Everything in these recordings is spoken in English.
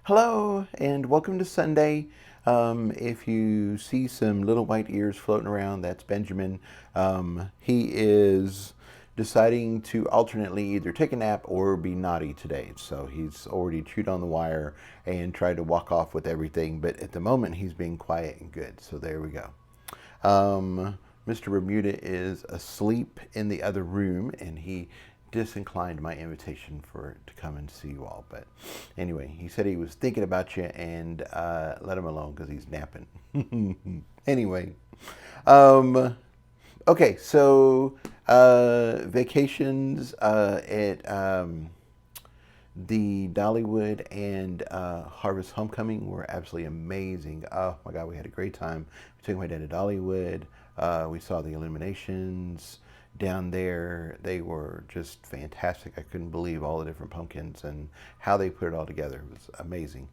Hello and welcome to Sunday. If you see some little white ears floating around, that's Benjamin. He is deciding to alternately either take a nap or be naughty today. So he's already chewed on the wire and tried to walk off with everything, but at the moment he's being quiet and good. So there we go. Mr. Bermuda is asleep in the other room, and he disinclined my invitation to come and see you all. But anyway, he said he was thinking about you, and let him alone because he's napping. Anyway, okay, so vacations at the Dollywood and Harvest Homecoming were absolutely amazing. Oh my God, we had a great time. We took my dad to Dollywood. We saw the illuminations down there. They were just fantastic. I couldn't believe all the different pumpkins and how they put it all together. It was amazing.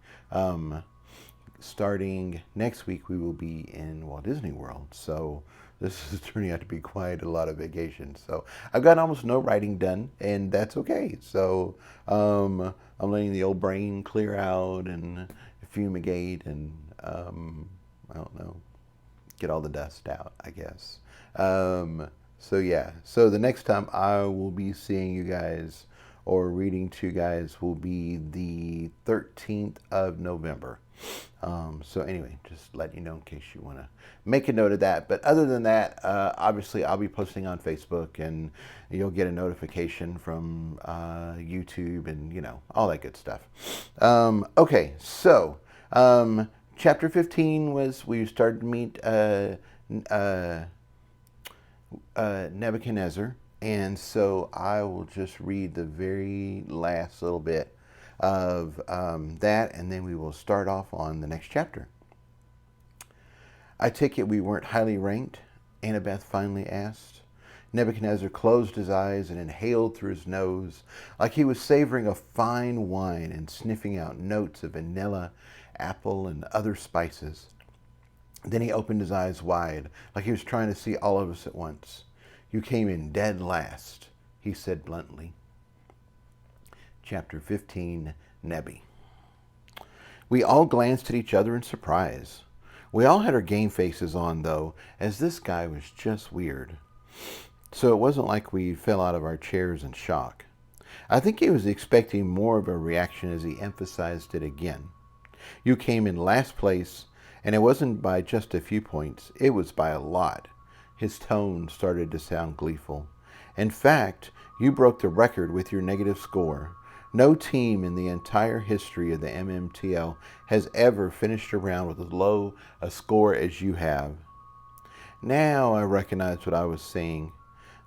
Starting next week, we will be in Walt Disney World. So this is turning out to be quite a lot of vacation. So I've got almost no writing done, and that's okay. So I'm letting the old brain clear out and fumigate and I don't know, get all the dust out, I guess. So yeah, so the next time I will be seeing you guys or reading to you guys will be the 13th of November. So anyway, just let you know in case you want to make a note of that. But other than that, obviously I'll be posting on Facebook, and you'll get a notification from YouTube and, all that good stuff. Okay, so chapter 15 was we started to meet Nebuchadnezzar. And so I will just read the very last little bit of that, and then we will start off on the next chapter. I take it we weren't highly ranked? Annabeth finally asked. Nebuchadnezzar closed his eyes and inhaled through his nose like he was savoring a fine wine and sniffing out notes of vanilla, apple, and other spices. Then he opened his eyes wide, like he was trying to see all of us at once. You came in dead last, he said bluntly. Chapter 15, Nebby. We all glanced at each other in surprise. We all had our game faces on, though, as this guy was just weird. So it wasn't like we fell out of our chairs in shock. I think he was expecting more of a reaction as he emphasized it again. You came in last place, and it wasn't by just a few points, it was by a lot. His tone started to sound gleeful. In fact, you broke the record with your negative score. No team in the entire history of the MMTL has ever finished a round with as low a score as you have. Now I recognized what I was saying.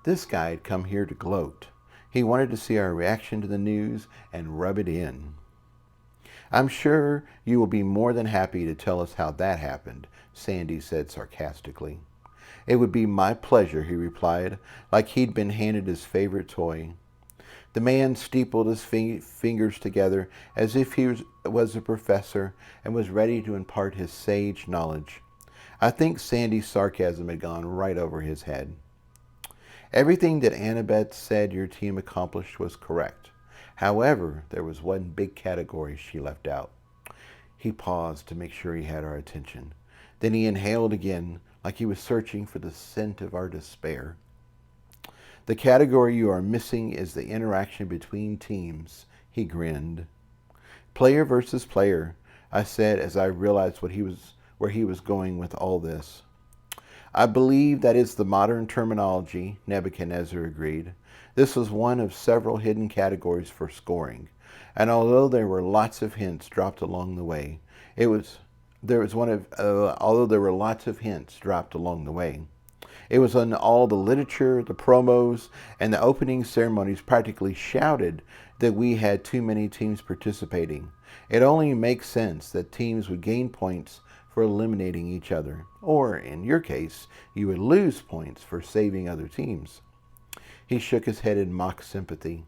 This guy had come here to gloat. He wanted to see our reaction to the news and rub it in. I'm sure you will be more than happy to tell us how that happened, Sandy said sarcastically. It would be my pleasure, he replied, like he'd been handed his favorite toy. The man steepled his fingers together as if he was a professor and was ready to impart his sage knowledge. I think Sandy's sarcasm had gone right over his head. Everything that Annabeth said your team accomplished was correct. However, there was one big category she left out. He paused to make sure he had our attention. Then he inhaled again, like he was searching for the scent of our despair. The category you are missing is the interaction between teams, he grinned. Player versus player, I said as I realized where he was going with all this. I believe that is the modern terminology, Nebuchadnezzar agreed. This was one of several hidden categories for scoring, and although there were lots of hints dropped along the way, although there were lots of hints dropped along the way. It was in all the literature, the promos, and the opening ceremonies practically shouted that we had too many teams participating. It only makes sense that teams would gain points for eliminating each other, or in your case, you would lose points for saving other teams. He shook his head in mock sympathy.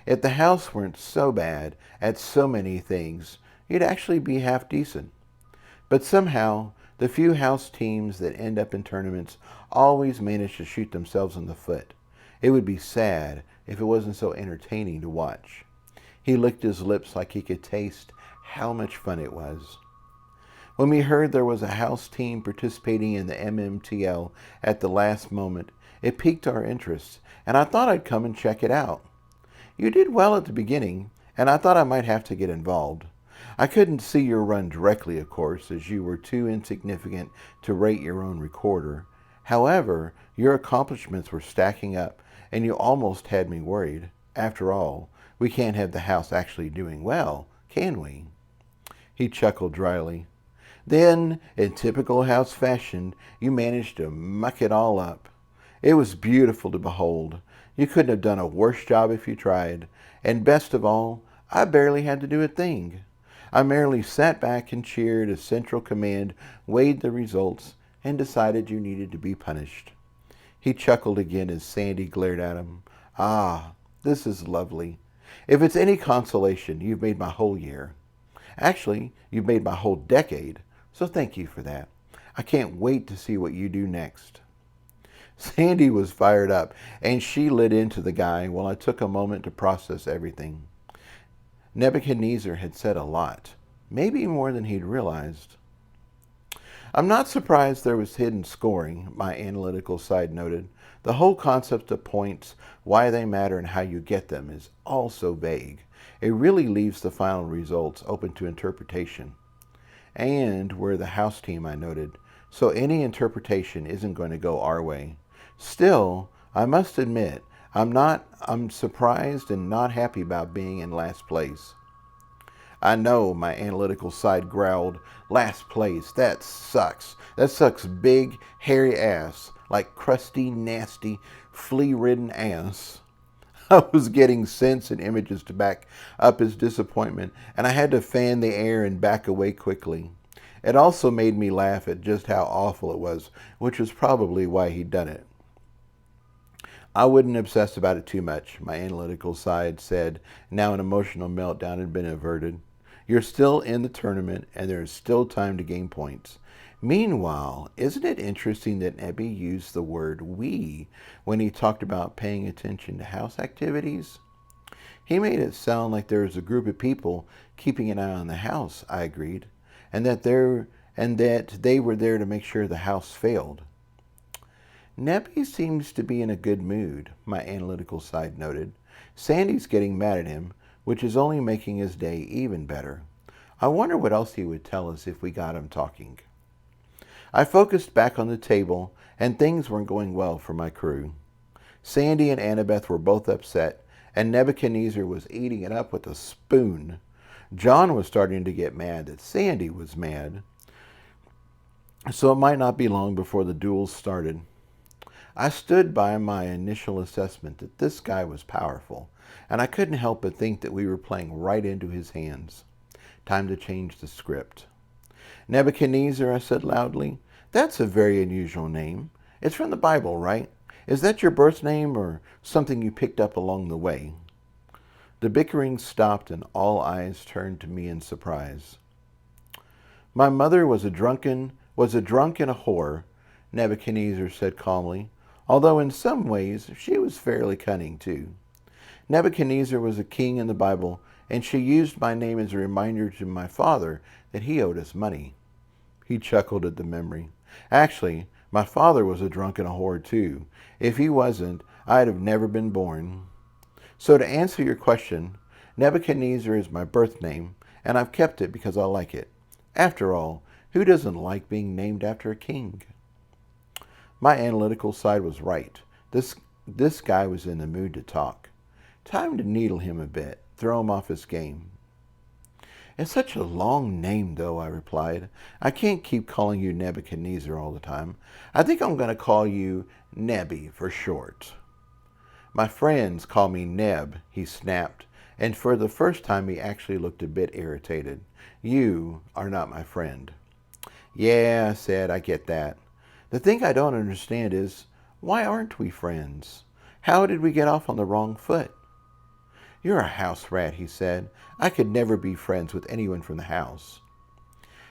If the house weren't so bad at so many things, you'd actually be half decent. But somehow, the few house teams that end up in tournaments always manage to shoot themselves in the foot. It would be sad if it wasn't so entertaining to watch. He licked his lips like he could taste how much fun it was. When we heard there was a house team participating in the MMTL at the last moment, it piqued our interest, and I thought I'd come and check it out. You did well at the beginning, and I thought I might have to get involved. I couldn't see your run directly, of course, as you were too insignificant to rate your own recorder. However, your accomplishments were stacking up, and you almost had me worried. After all, we can't have the house actually doing well, can we? He chuckled dryly. Then, in typical house fashion, you managed to muck it all up. It was beautiful to behold. You couldn't have done a worse job if you tried. And best of all, I barely had to do a thing. I merely sat back and cheered as Central Command weighed the results and decided you needed to be punished. He chuckled again as Sandy glared at him. Ah, this is lovely. If it's any consolation, you've made my whole year. Actually, you've made my whole decade, so thank you for that. I can't wait to see what you do next. Sandy was fired up, and she lit into the guy while I took a moment to process everything. Nebuchadnezzar had said a lot, maybe more than he'd realized. I'm not surprised there was hidden scoring, my analytical side noted. The whole concept of points, why they matter, and how you get them is all so vague. It really leaves the final results open to interpretation. And we're the house team, I noted, so any interpretation isn't going to go our way. Still, I must admit, I'm surprised and not happy about being in last place. I know, my analytical side growled. Last place, that sucks. That sucks big, hairy ass, like crusty, nasty, flea-ridden ass. I was getting scents and images to back up his disappointment, and I had to fan the air and back away quickly. It also made me laugh at just how awful it was, which was probably why he'd done it. I wouldn't obsess about it too much, my analytical side said. Now an emotional meltdown had been averted. You're still in the tournament, and there is still time to gain points. Meanwhile, isn't it interesting that Nebby used the word we when he talked about paying attention to house activities? He made it sound like there was a group of people keeping an eye on the house, I agreed, and that they were there to make sure the house failed. Nebby seems to be in a good mood, my analytical side noted. Sandy's getting mad at him, which is only making his day even better. I wonder what else he would tell us if we got him talking. I focused back on the table, and things weren't going well for my crew. Sandy and Annabeth were both upset, and Nebuchadnezzar was eating it up with a spoon. John was starting to get mad that Sandy was mad, so it might not be long before the duels started. I stood by my initial assessment that this guy was powerful, and I couldn't help but think that we were playing right into his hands. Time to change the script. Nebuchadnezzar, I said loudly, that's a very unusual name. It's from the Bible, right? Is that your birth name or something you picked up along the way? The bickering stopped and all eyes turned to me in surprise. My mother was a drunk and a whore, Nebuchadnezzar said calmly, although in some ways she was fairly cunning too. Nebuchadnezzar was a king in the Bible, and she used my name as a reminder to my father that he owed us money. He chuckled at the memory. Actually, my father was a drunk and a whore too. If he wasn't, I'd have never been born. So to answer your question, Nebuchadnezzar is my birth name, and I've kept it because I like it. After all, who doesn't like being named after a king? My analytical side was right. This guy was in the mood to talk. Time to needle him a bit, throw him off his game. It's such a long name, though, I replied. I can't keep calling you Nebuchadnezzar all the time. I think I'm going to call you Nebby for short. My friends call me Neb, he snapped, and for the first time he actually looked a bit irritated. You are not my friend. Yeah, I said, I get that. The thing I don't understand is, why aren't we friends? How did we get off on the wrong foot? You're a house rat, he said. I could never be friends with anyone from the house.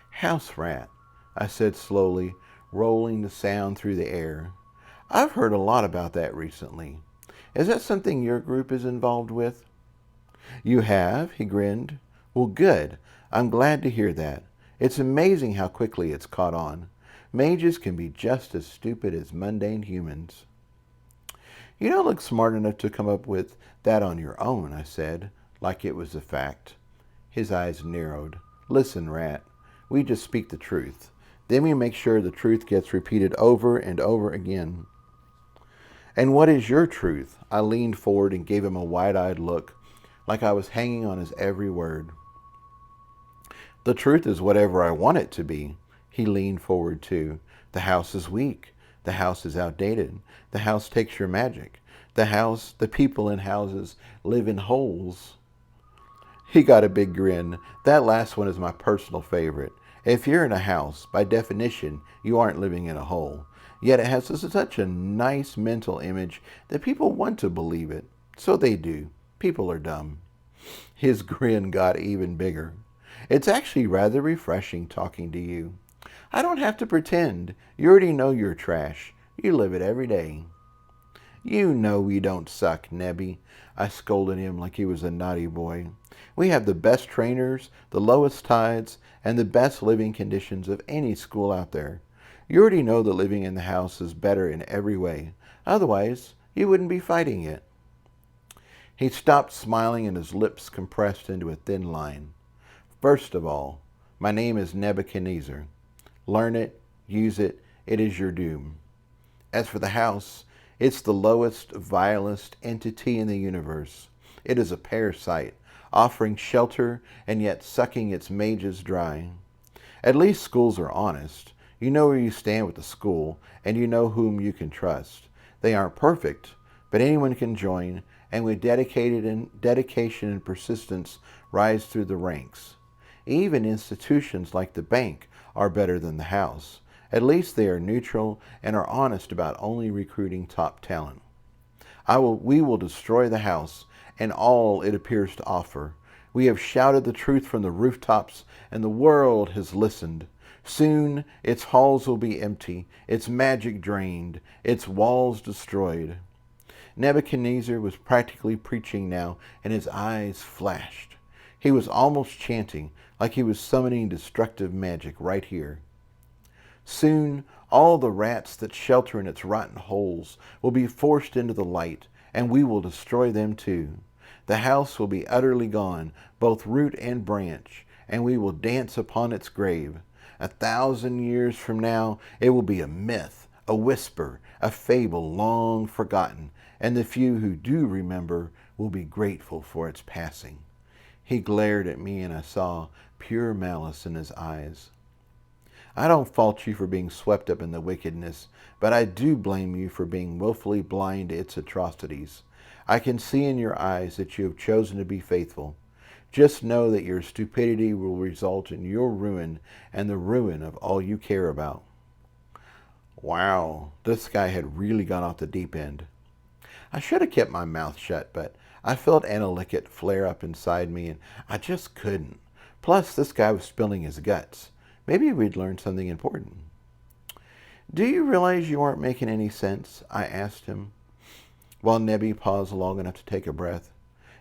House rat, I said slowly, rolling the sound through the air. I've heard a lot about that recently. Is that something your group is involved with? You have? He grinned. Well, good. I'm glad to hear that. It's amazing how quickly it's caught on. Mages can be just as stupid as mundane humans. You don't look smart enough to come up with that on your own, I said, like it was a fact. His eyes narrowed. Listen, Rat, we just speak the truth. Then we make sure the truth gets repeated over and over again. And what is your truth? I leaned forward and gave him a wide-eyed look, like I was hanging on his every word. The truth is whatever I want it to be. He leaned forward too. The house is weak. The house is outdated. The house takes your magic. The people in houses live in holes. He got a big grin. That last one is my personal favorite. If you're in a house, by definition, you aren't living in a hole. Yet it has such a nice mental image that people want to believe it. So they do. People are dumb. His grin got even bigger. It's actually rather refreshing talking to you. I don't have to pretend. You already know you're trash. You live it every day. You know we don't suck, Nebby. I scolded him like he was a naughty boy. We have the best trainers, the lowest tides, and the best living conditions of any school out there. You already know that living in the house is better in every way. Otherwise, you wouldn't be fighting it. He stopped smiling and his lips compressed into a thin line. First of all, my name is Nebuchadnezzar. Learn it, use it, it is your doom. As for the house, it's the lowest, vilest entity in the universe. It is a parasite, offering shelter and yet sucking its mages dry. At least schools are honest. You know where you stand with the school, and you know whom you can trust. They aren't perfect, but anyone can join, and with dedication and persistence rise through the ranks. Even institutions like the bank are better than the house. At least they are neutral and are honest about only recruiting top talent. We will destroy the house and all it appears to offer. We have shouted the truth from the rooftops, and the world has listened. Soon its halls will be empty, its magic drained, its walls destroyed. Nebuchadnezzar was practically preaching now, and his eyes flashed. He was almost chanting, like he was summoning destructive magic right here. Soon all the rats that shelter in its rotten holes will be forced into the light, and we will destroy them too. The house will be utterly gone, both root and branch, and we will dance upon its grave. 1,000 years from now, it will be a myth, a whisper, a fable long forgotten, and the few who do remember will be grateful for its passing. He glared at me, and I saw pure malice in his eyes. I don't fault you for being swept up in the wickedness, but I do blame you for being willfully blind to its atrocities. I can see in your eyes that you have chosen to be faithful. Just know that your stupidity will result in your ruin and the ruin of all you care about. Wow, this guy had really gone off the deep end. I should have kept my mouth shut, but I felt Analycket flare up inside me, and I just couldn't. Plus, this guy was spilling his guts. Maybe we'd learn something important. Do you realize you aren't making any sense? I asked him, while Nebby paused long enough to take a breath.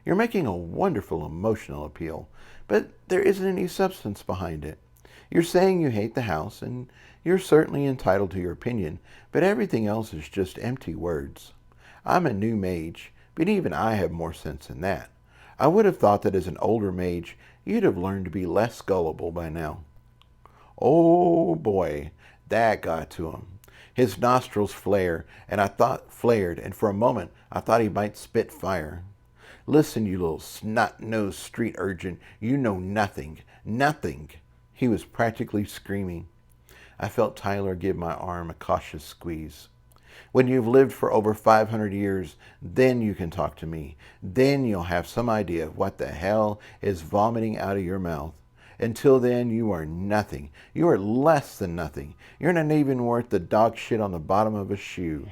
You're making a wonderful emotional appeal, but there isn't any substance behind it. You're saying you hate the house, and you're certainly entitled to your opinion, but everything else is just empty words. I'm a new mage, but even I have more sense than that. I would have thought that as an older mage, you'd have learned to be less gullible by now. Oh boy, that got to him. His nostrils flared, and for a moment I thought he might spit fire. Listen, you little snot-nosed street urchin, you know nothing. Nothing. He was practically screaming. I felt Tyler give my arm a cautious squeeze. When you've lived for over 500 years, then you can talk to me. Then you'll have some idea of what the hell is vomiting out of your mouth. Until then, you are nothing. You are less than nothing. You're not even worth the dog shit on the bottom of a shoe.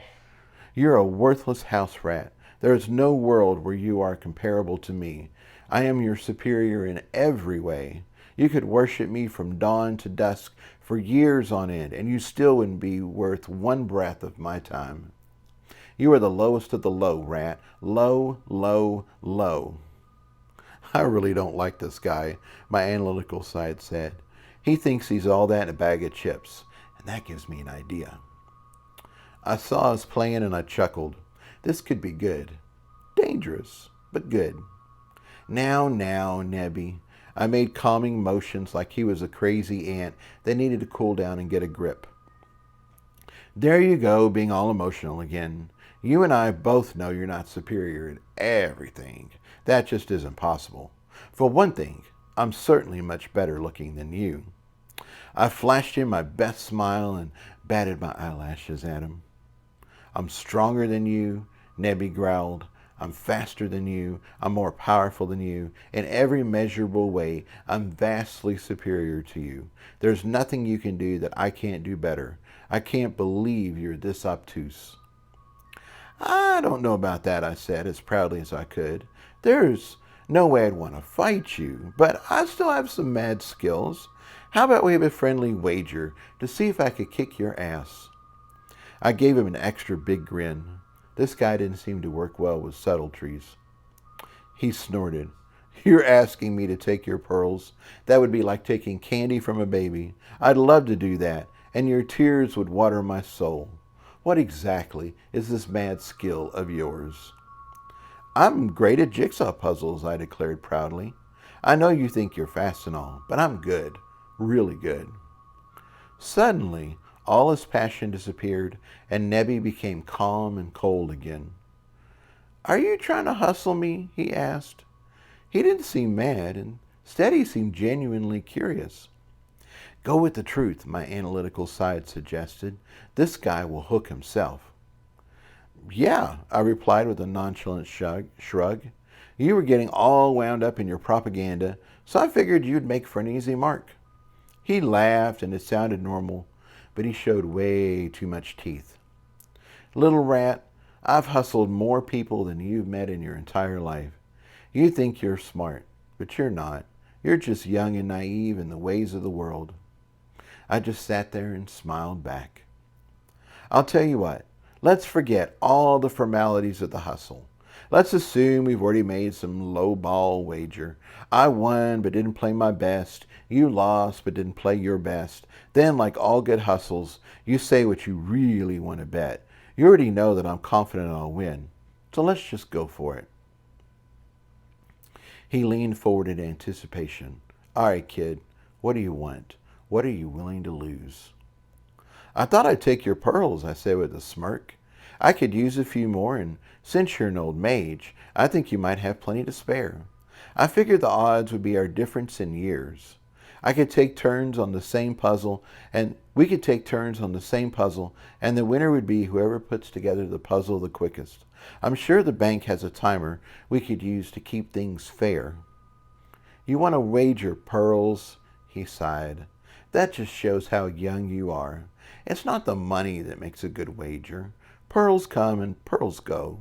You're a worthless house rat. There is no world where you are comparable to me. I am your superior in every way. You could worship me from dawn to dusk for years on end, and you still wouldn't be worth one breath of my time. You are the lowest of the low, rat. Low, low, low. I really don't like this guy, my analytical side said. He thinks he's all that in a bag of chips, and that gives me an idea. I saw us playing and I chuckled. This could be good. Dangerous, but good. Now, Nebby. I made calming motions like he was a crazy ant that needed to cool down and get a grip. There you go, being all emotional again. You and I both know you're not superior at everything. That just isn't possible. For one thing, I'm certainly much better looking than you. I flashed him my best smile and batted my eyelashes at him. I'm stronger than you, Nebby growled. I'm faster than you. I'm more powerful than you. In every measurable way, I'm vastly superior to you. There's nothing you can do that I can't do better. I can't believe you're this obtuse. I don't know about that, I said as proudly as I could. There's no way I'd want to fight you, but I still have some mad skills. How about we have a friendly wager to see if I could kick your ass? I gave him an extra big grin. This guy didn't seem to work well with subtleties. He snorted. You're asking me to take your pearls? That would be like taking candy from a baby. I'd love to do that, and your tears would water my soul. What exactly is this mad skill of yours? I'm great at jigsaw puzzles, I declared proudly. I know you think you're fast and all, but I'm good. Really good. Suddenly, all his passion disappeared, and Nebby became calm and cold again. Are you trying to hustle me? He asked. He didn't seem mad, and instead he seemed genuinely curious. Go with the truth, my analytical side suggested. This guy will hook himself. Yeah, I replied with a nonchalant shrug. You were getting all wound up in your propaganda, so I figured you'd make for an easy mark. He laughed, and it sounded normal, but he showed way too much teeth. Little rat, I've hustled more people than you've met in your entire life. You think you're smart, but you're not. You're just young and naive in the ways of the world. I just sat there and smiled back. I'll tell you what, let's forget all the formalities of the hustle. Let's assume we've already made some low-ball wager. I won but didn't play my best. You lost but didn't play your best. Then, like all good hustles, you say what you really want to bet. You already know that I'm confident I'll win. So let's just go for it. He leaned forward in anticipation. All right, kid, what do you want? What are you willing to lose? I thought I'd take your pearls, I said with a smirk. I could use a few more, and since you're an old mage, I think you might have plenty to spare. I figured the odds would be our difference in years. I could take turns on the same puzzle, and we could take turns on the same puzzle, and the winner would be whoever puts together the puzzle the quickest. I'm sure the bank has a timer we could use to keep things fair. You want to wager pearls? He sighed. That just shows how young you are. It's not the money that makes a good wager. Pearls come and pearls go.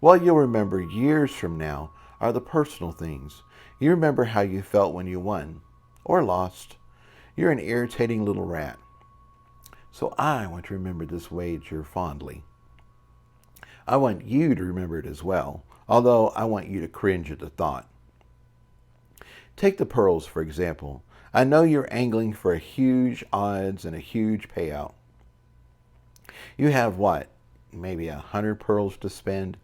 What you'll remember years from now are the personal things. You remember how you felt when you won or lost. You're an irritating little rat. So I want to remember this wager fondly. I want you to remember it as well, although I want you to cringe at the thought. Take the pearls, for example. I know you're angling for a huge odds and a huge payout. You have what? Maybe 100 pearls to spend?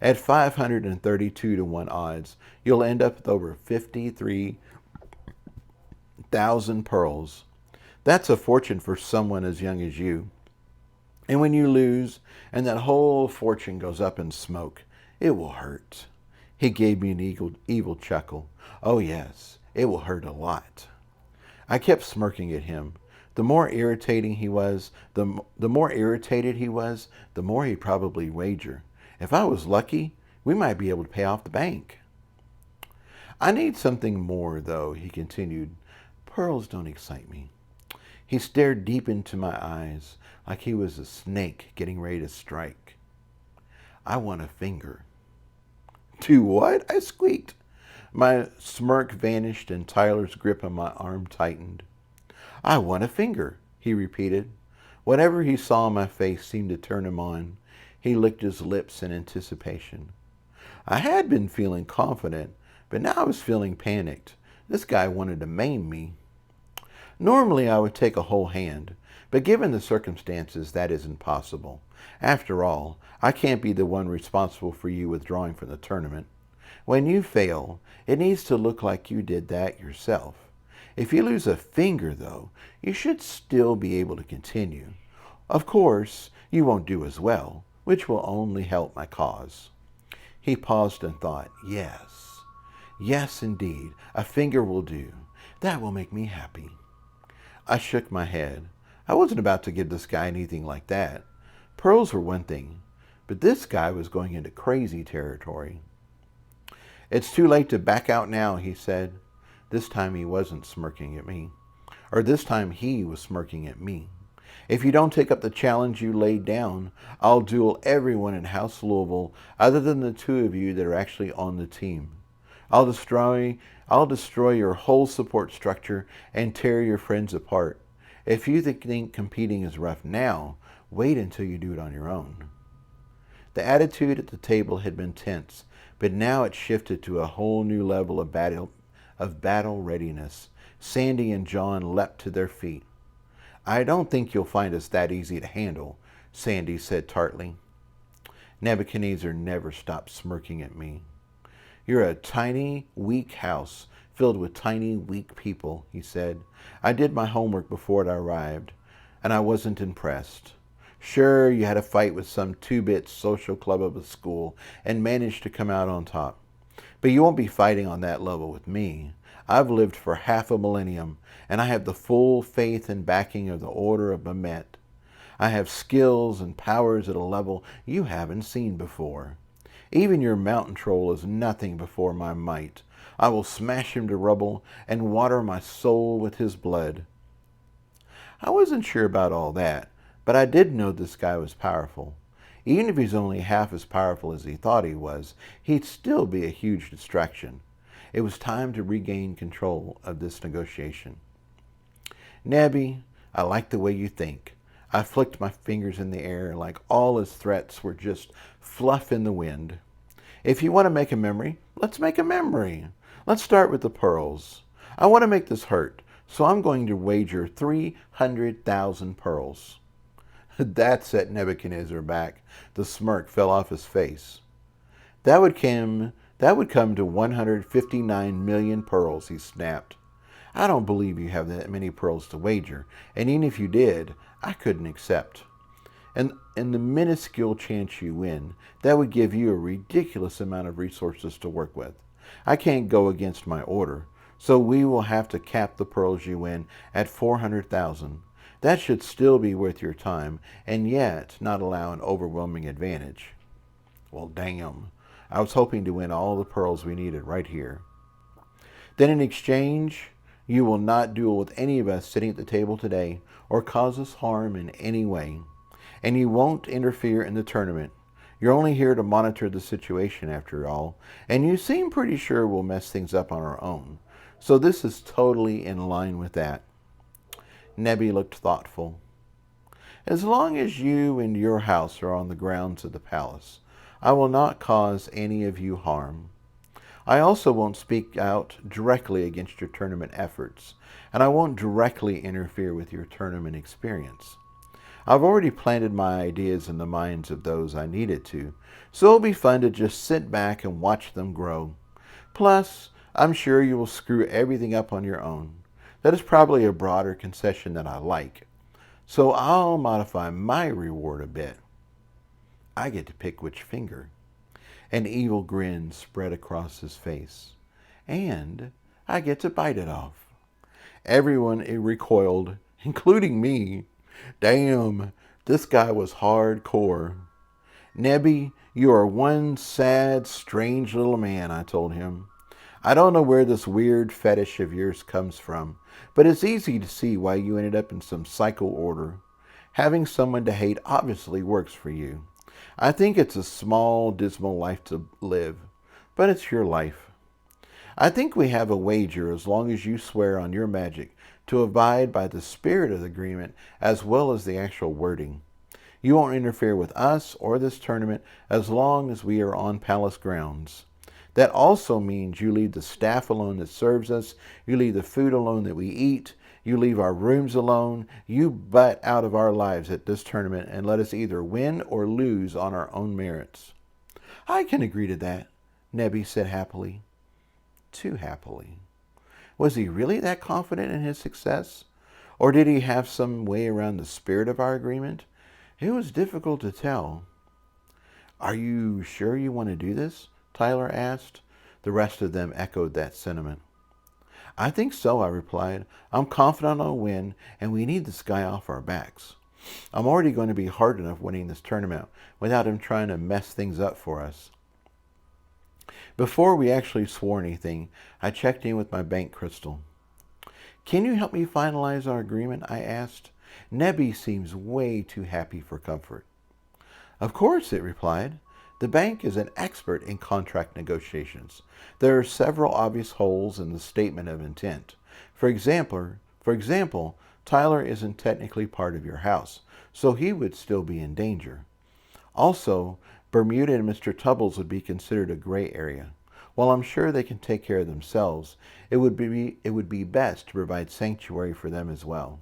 At 532 to 1 odds, you'll end up with over 53,000 pearls. That's a fortune for someone as young as you. And when you lose, and that whole fortune goes up in smoke, it will hurt. He gave me an evil chuckle. Oh yes, it will hurt a lot. I kept smirking at him. The more irritating he was, the more irritated he was, the more he'd probably wager. If I was lucky, we might be able to pay off the bank. I need something more, though, he continued. Pearls don't excite me. He stared deep into my eyes like he was a snake getting ready to strike. I want a finger. Do what? I squeaked. My smirk vanished and Tyler's grip on my arm tightened. I want a finger, he repeated. Whatever he saw on my face seemed to turn him on. He licked his lips in anticipation. I had been feeling confident, but now I was feeling panicked. This guy wanted to maim me. Normally I would take a whole hand, but given the circumstances, that isn't possible. After all, I can't be the one responsible for you withdrawing from the tournament. When you fail, it needs to look like you did that yourself. If you lose a finger, though, you should still be able to continue. Of course, you won't do as well, which will only help my cause. He paused and thought, yes, indeed, a finger will do. That will make me happy. I shook my head. I wasn't about to give this guy anything like that. Pearls were one thing, but this guy was going into crazy territory. It's too late to back out now, he said. This time he wasn't smirking at me. Or this time he was smirking at me. If you don't take up the challenge you laid down, I'll duel everyone in House Louisville other than the two of you that are actually on the team. I'll destroy your whole support structure and tear your friends apart. If you think competing is rough now, wait until you do it on your own. The attitude at the table had been tense, but now it shifted to a whole new level of battle readiness. Sandy and John leapt to their feet. I don't think you'll find us that easy to handle, Sandy said tartly. Nebuchadnezzar never stopped smirking at me. You're a tiny, weak house filled with tiny, weak people, he said. I did my homework before it arrived, and I wasn't impressed. Sure, you had a fight with some two-bit social club of a school and managed to come out on top. But you won't be fighting on that level with me. I've lived for half a millennium, and I have the full faith and backing of the Order of Mehmet. I have skills and powers at a level you haven't seen before. Even your mountain troll is nothing before my might. I will smash him to rubble and water my soul with his blood. I wasn't sure about all that, but I did know this guy was powerful. Even if he's only half as powerful as he thought he was, he'd still be a huge distraction. It was time to regain control of this negotiation. Nebby, I like the way you think. I flicked my fingers in the air like all his threats were just fluff in the wind. If you want to make a memory, let's make a memory. Let's start with the pearls. I want to make this hurt, so I'm going to wager 300,000 pearls. That set Nebuchadnezzar back. The smirk fell off his face. That would come to 159 million pearls, he snapped. I don't believe you have that many pearls to wager, and even if you did, I couldn't accept. And the minuscule chance you win, that would give you a ridiculous amount of resources to work with. I can't go against my order, so we will have to cap the pearls you win at 400,000. That should still be worth your time, and yet not allow an overwhelming advantage. Well, damn. I was hoping to win all the pearls we needed right here. Then in exchange, you will not duel with any of us sitting at the table today or cause us harm in any way. And you won't interfere in the tournament. You're only here to monitor the situation after all, and you seem pretty sure we'll mess things up on our own. So this is totally in line with that. Nebby looked thoughtful. As long as you and your house are on the grounds of the palace, I will not cause any of you harm. I also won't speak out directly against your tournament efforts, and I won't directly interfere with your tournament experience. I've already planted my ideas in the minds of those I needed to, so it'll be fun to just sit back and watch them grow. Plus, I'm sure you will screw everything up on your own. That is probably a broader concession than I like. So I'll modify my reward a bit. I get to pick which finger. An evil grin spread across his face. And I get to bite it off. Everyone recoiled, including me. Damn, this guy was hardcore. Nebby, you are one sad, strange little man, I told him. I don't know where this weird fetish of yours comes from, but it's easy to see why you ended up in some psycho order. Having someone to hate obviously works for you. I think it's a small, dismal life to live, but it's your life. I think we have a wager as long as you swear on your magic to abide by the spirit of the agreement as well as the actual wording. You won't interfere with us or this tournament as long as we are on palace grounds. That also means you leave the staff alone that serves us. You leave the food alone that we eat. You leave our rooms alone. You butt out of our lives at this tournament and let us either win or lose on our own merits. I can agree to that, Nebby said happily. Too happily. Was he really that confident in his success? Or did he have some way around the spirit of our agreement? It was difficult to tell. Are you sure you want to do this? Tyler asked. The rest of them echoed that sentiment. I think so, I replied. I'm confident I'll win, and we need this guy off our backs. I'm already going to be hard enough winning this tournament without him trying to mess things up for us. Before we actually swore anything, I checked in with my bank crystal. Can you help me finalize our agreement? I asked. Nebby seems way too happy for comfort. Of course, it replied. The bank is an expert in contract negotiations. There are several obvious holes in the statement of intent. For example, Tyler isn't technically part of your house, so he would still be in danger. Also, Bermuda and Mr. Tubbles would be considered a gray area. While I'm sure they can take care of themselves, it would be best to provide sanctuary for them as well.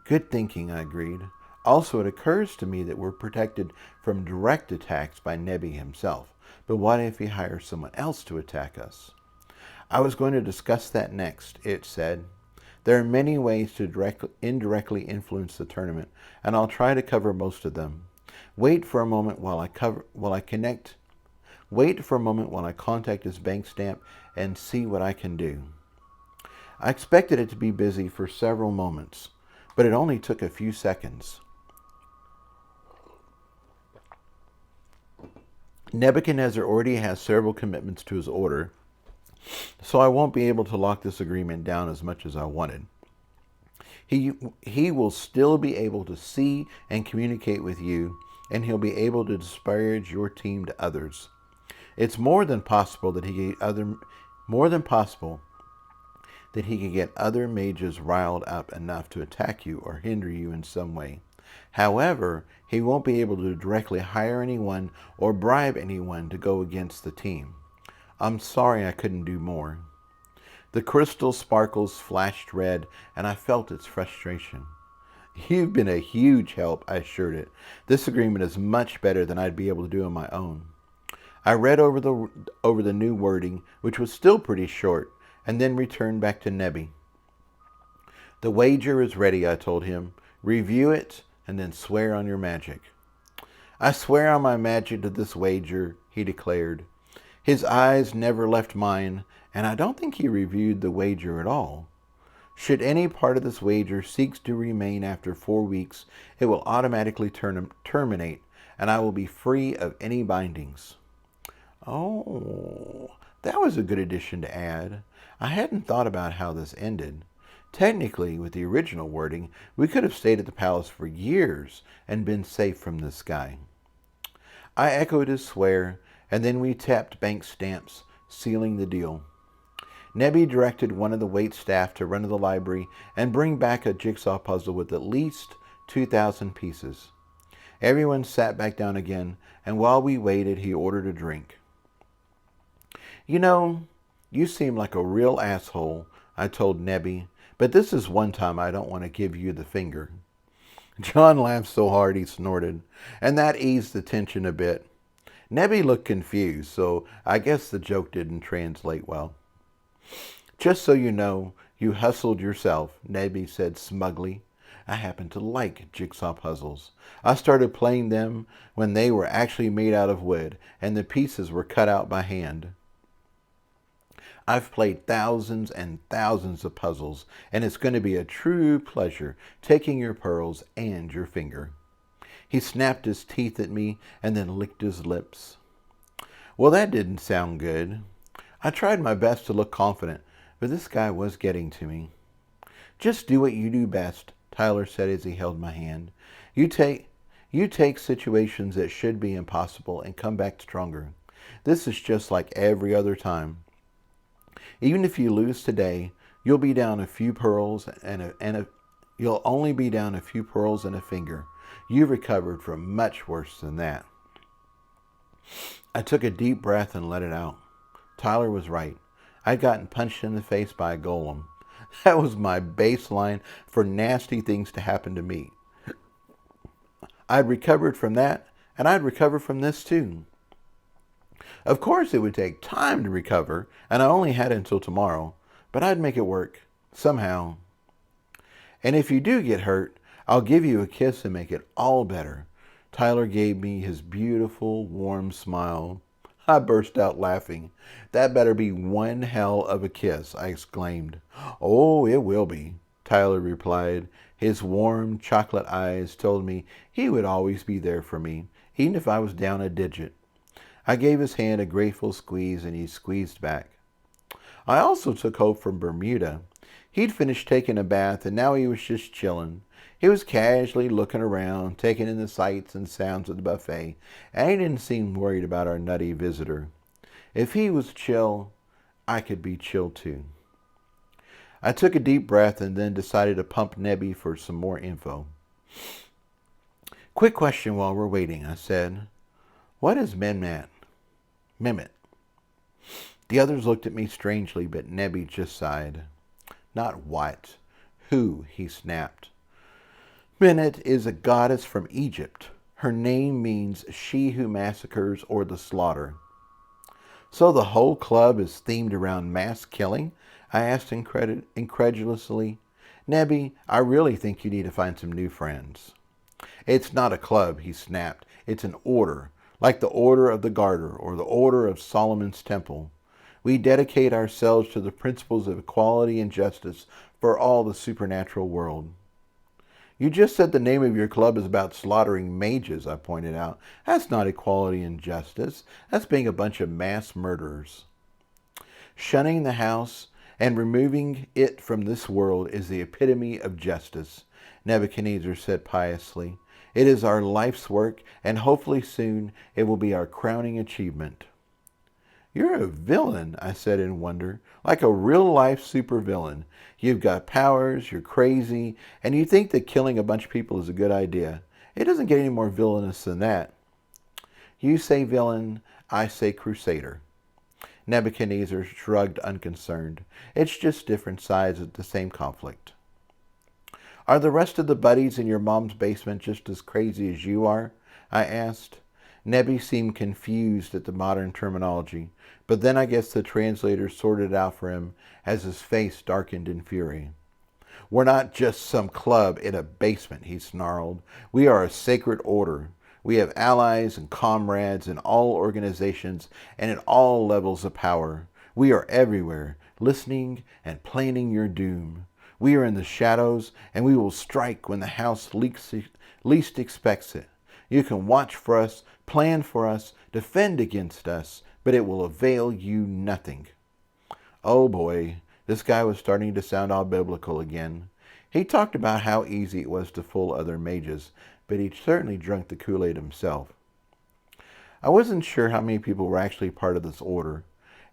Good thinking, I agreed. Also, it occurs to me that we're protected from direct attacks by Nebby himself. But what if he hires someone else to attack us? I was going to discuss that next, it said. There are many ways to indirectly influence the tournament, and I'll try to cover most of them. Wait for a moment while I contact his bank stamp and see what I can do. I expected it to be busy for several moments, but it only took a few seconds. Nebuchadnezzar already has several commitments to his order, so I won't be able to lock this agreement down as much as I wanted. He will still be able to see and communicate with you, and he'll be able to disparage your team to others. It's more than possible that he could get other mages riled up enough to attack you or hinder you in some way. However, he won't be able to directly hire anyone or bribe anyone to go against the team. I'm sorry I couldn't do more. The crystal sparkles flashed red, and I felt its frustration. You've been a huge help, I assured it. This agreement is much better than I'd be able to do on my own. I read over the new wording, which was still pretty short, and then returned back to Nebby. The wager is ready, I told him. Review it, and then swear on your magic. I swear on my magic to this wager, he declared. His eyes never left mine, and I don't think he reviewed the wager at all. Should any part of this wager seek to remain after 4 weeks, it will automatically terminate, and I will be free of any bindings. Oh, that was a good addition to add. I hadn't thought about how this ended. Technically, with the original wording, we could have stayed at the palace for years and been safe from this guy. I echoed his swear, and then we tapped bank stamps, sealing the deal. Nebby directed one of the wait staff to run to the library and bring back a jigsaw puzzle with at least 2,000 pieces. Everyone sat back down again, and while we waited, he ordered a drink. You know, you seem like a real asshole, I told Nebby, but this is one time I don't want to give you the finger. John laughed so hard he snorted, and that eased the tension a bit. Nebby looked confused, so I guess the joke didn't translate well. Just so you know, you hustled yourself, Nebby said smugly. I happen to like jigsaw puzzles. I started playing them when they were actually made out of wood, and the pieces were cut out by hand. I've played thousands and thousands of puzzles, and it's going to be a true pleasure taking your pearls and your finger. He snapped his teeth at me and then licked his lips. Well, that didn't sound good. I tried my best to look confident, but this guy was getting to me. Just do what you do best, Tyler said as he held my hand. You take situations that should be impossible and come back stronger. This is just like every other time. Even if you lose today, you'll be down a few pearls you'll only be down a few pearls and a finger. You've recovered from much worse than that. I took a deep breath and let it out. Tyler was right. I'd gotten punched in the face by a golem. That was my baseline for nasty things to happen to me. I'd recovered from that, and I'd recover from this too. Of course, it would take time to recover, and I only had until tomorrow, but I'd make it work, somehow. And if you do get hurt, I'll give you a kiss and make it all better. Tyler gave me his beautiful, warm smile. I burst out laughing. That better be one hell of a kiss, I exclaimed. Oh, it will be, Tyler replied. His warm, chocolate eyes told me he would always be there for me, even if I was down a digit. I gave his hand a grateful squeeze, and he squeezed back. I also took Hope from Bermuda. He'd finished taking a bath, and now he was just chilling. He was casually looking around, taking in the sights and sounds of the buffet, and he didn't seem worried about our nutty visitor. If he was chill, I could be chill too. I took a deep breath and then decided to pump Nebby for some more info. Quick question while we're waiting, I said. What is Mehmet? Mehmet. The others looked at me strangely, but Nebby just sighed. Not what. Who, he snapped. Mehmet is a goddess from Egypt. Her name means she who massacres or the slaughter. So the whole club is themed around mass killing? I asked incredulously. Nebby, I really think you need to find some new friends. It's not a club, he snapped. It's an order, like the Order of the Garter or the Order of Solomon's Temple. We dedicate ourselves to the principles of equality and justice for all the supernatural world. You just said the name of your club is about slaughtering mages, I pointed out. That's not equality and justice. That's being a bunch of mass murderers. Shunning the house and removing it from this world is the epitome of justice, Nebuchadnezzar said piously. It is our life's work, and hopefully soon it will be our crowning achievement. You're a villain, I said in wonder, like a real-life supervillain. You've got powers, you're crazy, and you think that killing a bunch of people is a good idea. It doesn't get any more villainous than that. You say villain, I say crusader. Nebuchadnezzar shrugged unconcerned. It's just different sides of the same conflict. Are the rest of the buddies in your mom's basement just as crazy as you are? I asked. Nebby seemed confused at the modern terminology, but then I guess the translator sorted it out for him as his face darkened in fury. We're not just some club in a basement, he snarled. We are a sacred order. We have allies and comrades in all organizations and in all levels of power. We are everywhere, listening and planning your doom. We are in the shadows, and we will strike when the house least expects it. You can watch for us, plan for us, defend against us, but it will avail you nothing. Oh boy, this guy was starting to sound all biblical again. He talked about how easy it was to fool other mages, but he certainly drank the Kool-Aid himself. I wasn't sure how many people were actually part of this order.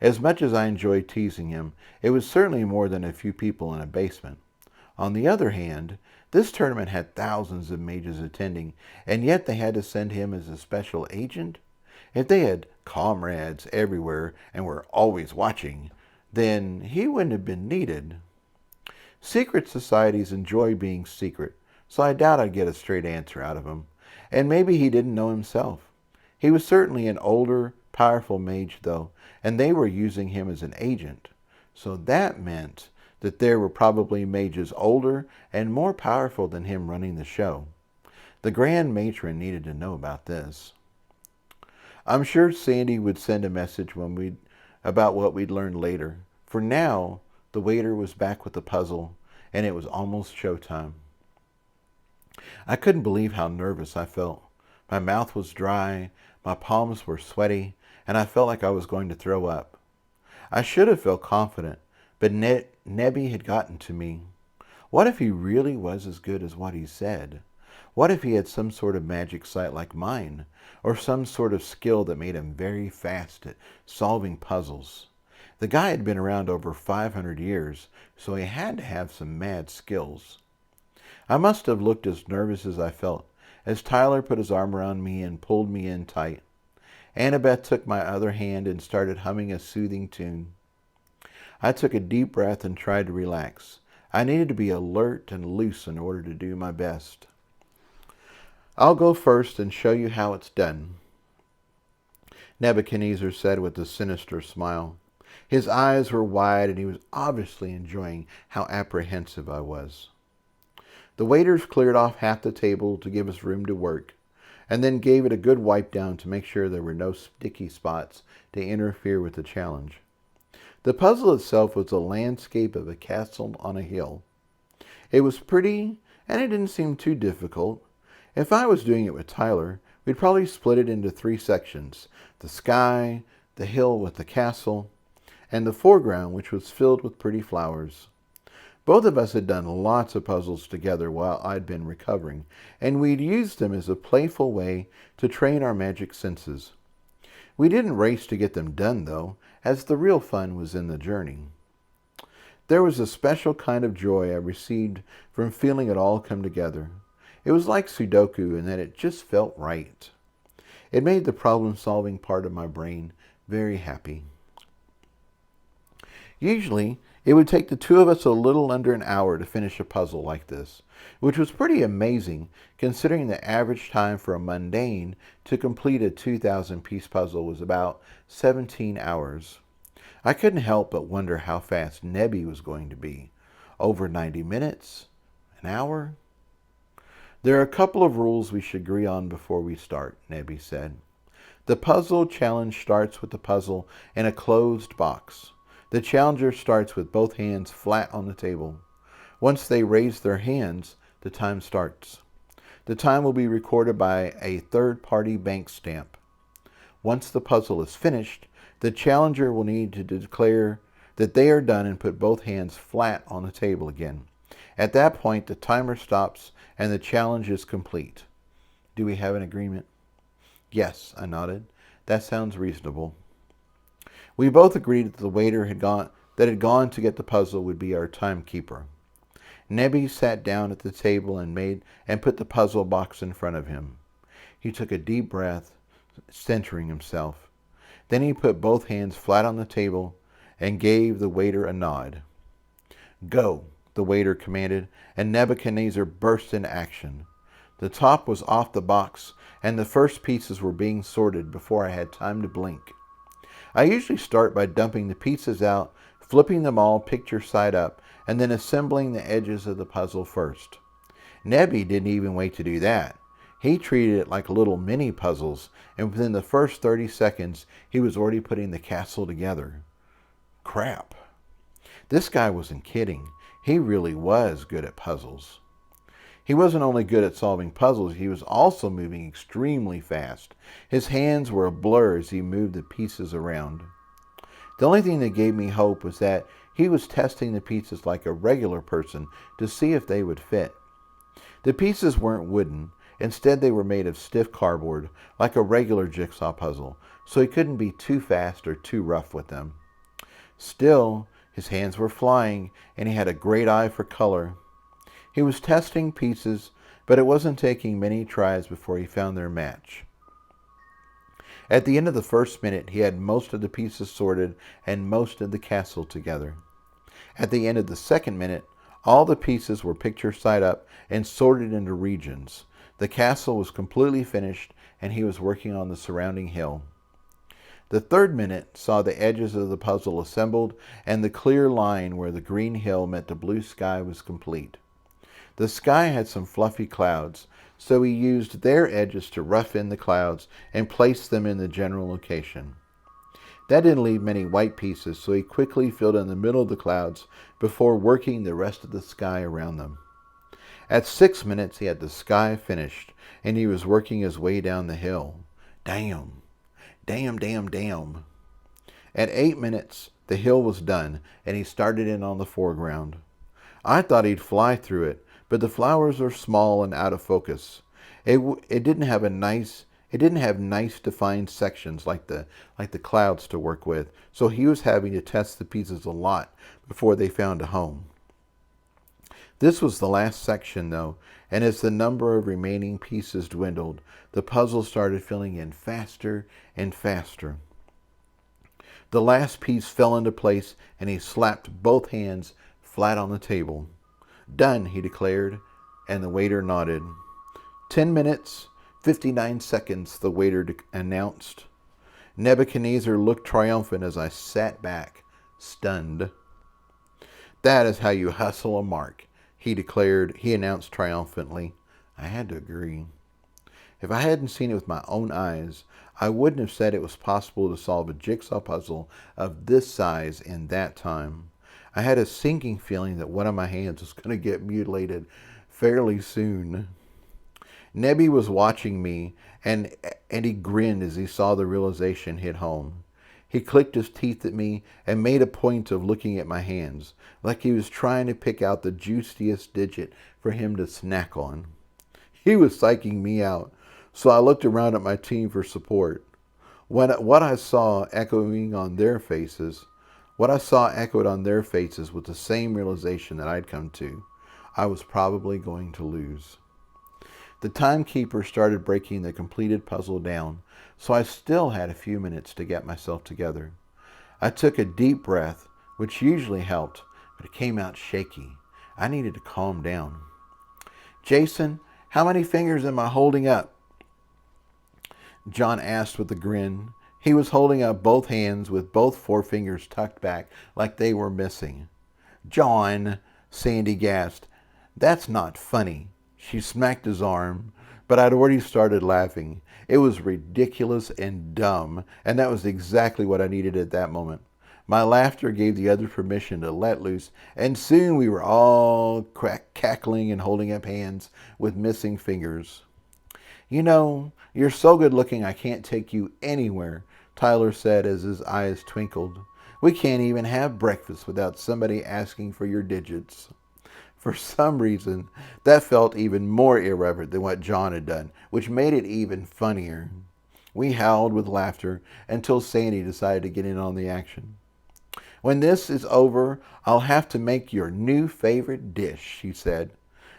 As much as I enjoyed teasing him, it was certainly more than a few people in a basement. On the other hand, this tournament had thousands of mages attending, and yet they had to send him as a special agent? If they had comrades everywhere and were always watching, then he wouldn't have been needed. Secret societies enjoy being secret, so I doubt I'd get a straight answer out of him. And maybe he didn't know himself. He was certainly an older, powerful mage, though, and they were using him as an agent. So that meant that there were probably mages older and more powerful than him running the show. The Grand Matron needed to know about this. I'm sure Sandy would send a message about what we'd learn later. For now, the waiter was back with the puzzle, and it was almost showtime. I couldn't believe how nervous I felt. My mouth was dry, my palms were sweaty, and I felt like I was going to throw up. I should have felt confident, but Nebby had gotten to me. What if he really was as good as what he said? What if he had some sort of magic sight like mine, or some sort of skill that made him very fast at solving puzzles? The guy had been around over 500 years, so he had to have some mad skills. I must have looked as nervous as I felt, as Tyler put his arm around me and pulled me in tight. Annabeth took my other hand and started humming a soothing tune. I took a deep breath and tried to relax. I needed to be alert and loose in order to do my best. I'll go first and show you how it's done, Nebuchadnezzar said with a sinister smile. His eyes were wide and he was obviously enjoying how apprehensive I was. The waiters cleared off half the table to give us room to work, and then gave it a good wipe down to make sure there were no sticky spots to interfere with the challenge. The puzzle itself was a landscape of a castle on a hill. It was pretty, and it didn't seem too difficult. If I was doing it with Tyler, we'd probably split it into 3 sections: the sky, the hill with the castle, and the foreground, which was filled with pretty flowers. Both of us had done lots of puzzles together while I'd been recovering, and we'd used them as a playful way to train our magic senses. We didn't race to get them done, though, as the real fun was in the journey. There was a special kind of joy I received from feeling it all come together. It was like Sudoku in that it just felt right. It made the problem-solving part of my brain very happy. Usually, it would take the 2 of us a little under an hour to finish a puzzle like this, which was pretty amazing considering the average time for a mundane to complete a 2,000-piece puzzle was about 17 hours. I couldn't help but wonder how fast Nebby was going to be. Over 90 minutes? An hour? There are a couple of rules we should agree on before we start, Nebby said. The puzzle challenge starts with the puzzle in a closed box. The challenger starts with both hands flat on the table. Once they raise their hands, the time starts. The time will be recorded by a third-party bank stamp. Once the puzzle is finished, the challenger will need to declare that they are done and put both hands flat on the table again. At that point, the timer stops and the challenge is complete. Do we have an agreement? Yes, I nodded. That sounds reasonable. We both agreed that the waiter had gone to get the puzzle would be our timekeeper. Nebby sat down at the table and put the puzzle box in front of him. He took a deep breath, centering himself. Then he put both hands flat on the table and gave the waiter a nod. Go, the waiter commanded, and Nebuchadnezzar burst into action. The top was off the box, and the first pieces were being sorted before I had time to blink. I usually start by dumping the pieces out, flipping them all picture side up, and then assembling the edges of the puzzle first. Nebby didn't even wait to do that. He treated it like little mini puzzles, and within the first 30 seconds, he was already putting the castle together. Crap. This guy wasn't kidding. He really was good at puzzles. He wasn't only good at solving puzzles, he was also moving extremely fast. His hands were a blur as he moved the pieces around. The only thing that gave me hope was that he was testing the pieces like a regular person to see if they would fit. The pieces weren't wooden. Instead, they were made of stiff cardboard, like a regular jigsaw puzzle, so he couldn't be too fast or too rough with them. Still, his hands were flying, and he had a great eye for color. He was testing pieces, but it wasn't taking many tries before he found their match. At the end of the first minute, he had most of the pieces sorted and most of the castle together. At the end of the second minute, all the pieces were picture side up and sorted into regions. The castle was completely finished, and he was working on the surrounding hill. The third minute saw the edges of the puzzle assembled, and the clear line where the green hill met the blue sky was complete. The sky had some fluffy clouds, so he used their edges to rough in the clouds and place them in the general location. That didn't leave many white pieces, so he quickly filled in the middle of the clouds before working the rest of the sky around them. At 6 minutes, he had the sky finished, and he was working his way down the hill. Damn. At 8 minutes, the hill was done, and he started in on the foreground. I thought he'd fly through it, but the flowers were small and out of focus. It didn't have nice defined sections like the clouds to work with, so he was having to test the pieces a lot before they found a home. This was the last section, though, and as the number of remaining pieces dwindled, the puzzle started filling in faster and faster. The last piece fell into place, and he slapped both hands flat on the table. "Done," he declared, and the waiter nodded. 10 minutes, 59 seconds, the waiter announced. Nebuchadnezzar looked triumphant as I sat back, stunned. "That is how you hustle a mark," he declared. He announced triumphantly. I had to agree. If I hadn't seen it with my own eyes, I wouldn't have said it was possible to solve a jigsaw puzzle of this size in that time. I had a sinking feeling that one of my hands was going to get mutilated fairly soon. Nebby was watching me, and he grinned as he saw the realization hit home. He clicked his teeth at me and made a point of looking at my hands, like he was trying to pick out the juiciest digit for him to snack on. He was psyching me out, so I looked around at my team for support. What I saw echoed on their faces was the same realization that I'd come to. I was probably going to lose. The timekeeper started breaking the completed puzzle down, so I still had a few minutes to get myself together. I took a deep breath, which usually helped, but it came out shaky. I needed to calm down. "Jason, how many fingers am I holding up?" John asked with a grin. He was holding up both hands with both forefingers tucked back like they were missing. "John," Sandy gasped, "that's not funny." She smacked his arm, but I'd already started laughing. It was ridiculous and dumb, and that was exactly what I needed at that moment. My laughter gave the others permission to let loose, and soon we were all cackling and holding up hands with missing fingers. "You know, you're so good looking I can't take you anywhere," Tyler said as his eyes twinkled. "We can't even have breakfast without somebody asking for your digits." For some reason, that felt even more irreverent than what John had done, which made it even funnier. We howled with laughter until Sandy decided to get in on the action. "When this is over, I'll have to make your new favorite dish," she said.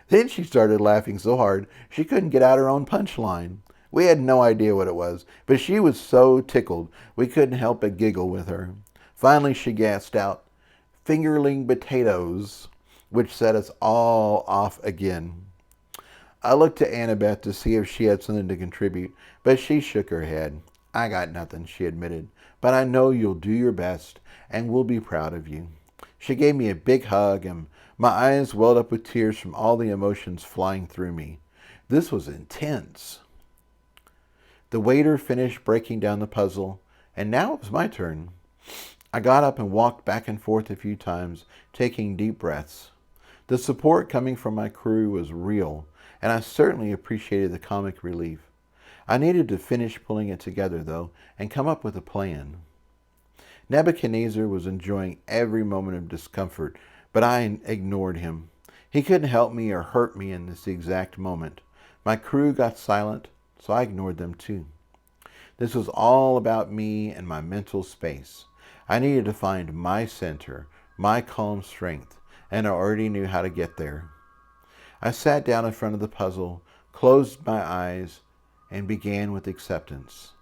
Then she started laughing so hard she couldn't get out her own punchline. We had no idea what it was, but she was so tickled we couldn't help but giggle with her. Finally she gasped out, "Fingerling potatoes," which set us all off again. I looked to Annabeth to see if she had something to contribute, but she shook her head. "I got nothing," she admitted, "but I know you'll do your best, and we'll be proud of you." She gave me a big hug, and my eyes welled up with tears from all the emotions flying through me. This was intense. The waiter finished breaking down the puzzle, and now it was my turn. I got up and walked back and forth a few times, taking deep breaths. The support coming from my crew was real, and I certainly appreciated the comic relief. I needed to finish pulling it together, though, and come up with a plan. Nebuchadnezzar was enjoying every moment of discomfort, but I ignored him. He couldn't help me or hurt me in this exact moment. My crew got silent, so I ignored them too. This was all about me and my mental space. I needed to find my center, my calm strength, and I already knew how to get there. I sat down in front of the puzzle, closed my eyes, and began with acceptance.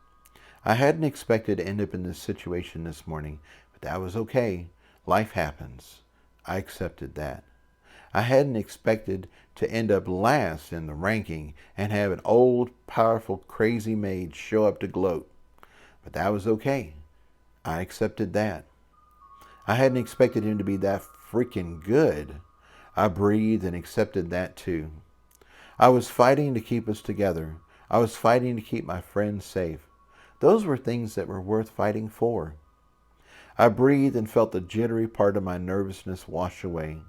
I hadn't expected to end up in this situation this morning, but that was okay. Life happens. I accepted that. I hadn't expected to end up last in the ranking and have an old, powerful, crazy maid show up to gloat, but that was okay. I accepted that. I hadn't expected him to be that freaking good. I breathed and accepted that too. I was fighting to keep us together. I was fighting to keep my friends safe. Those were things that were worth fighting for. I breathed and felt the jittery part of my nervousness wash away.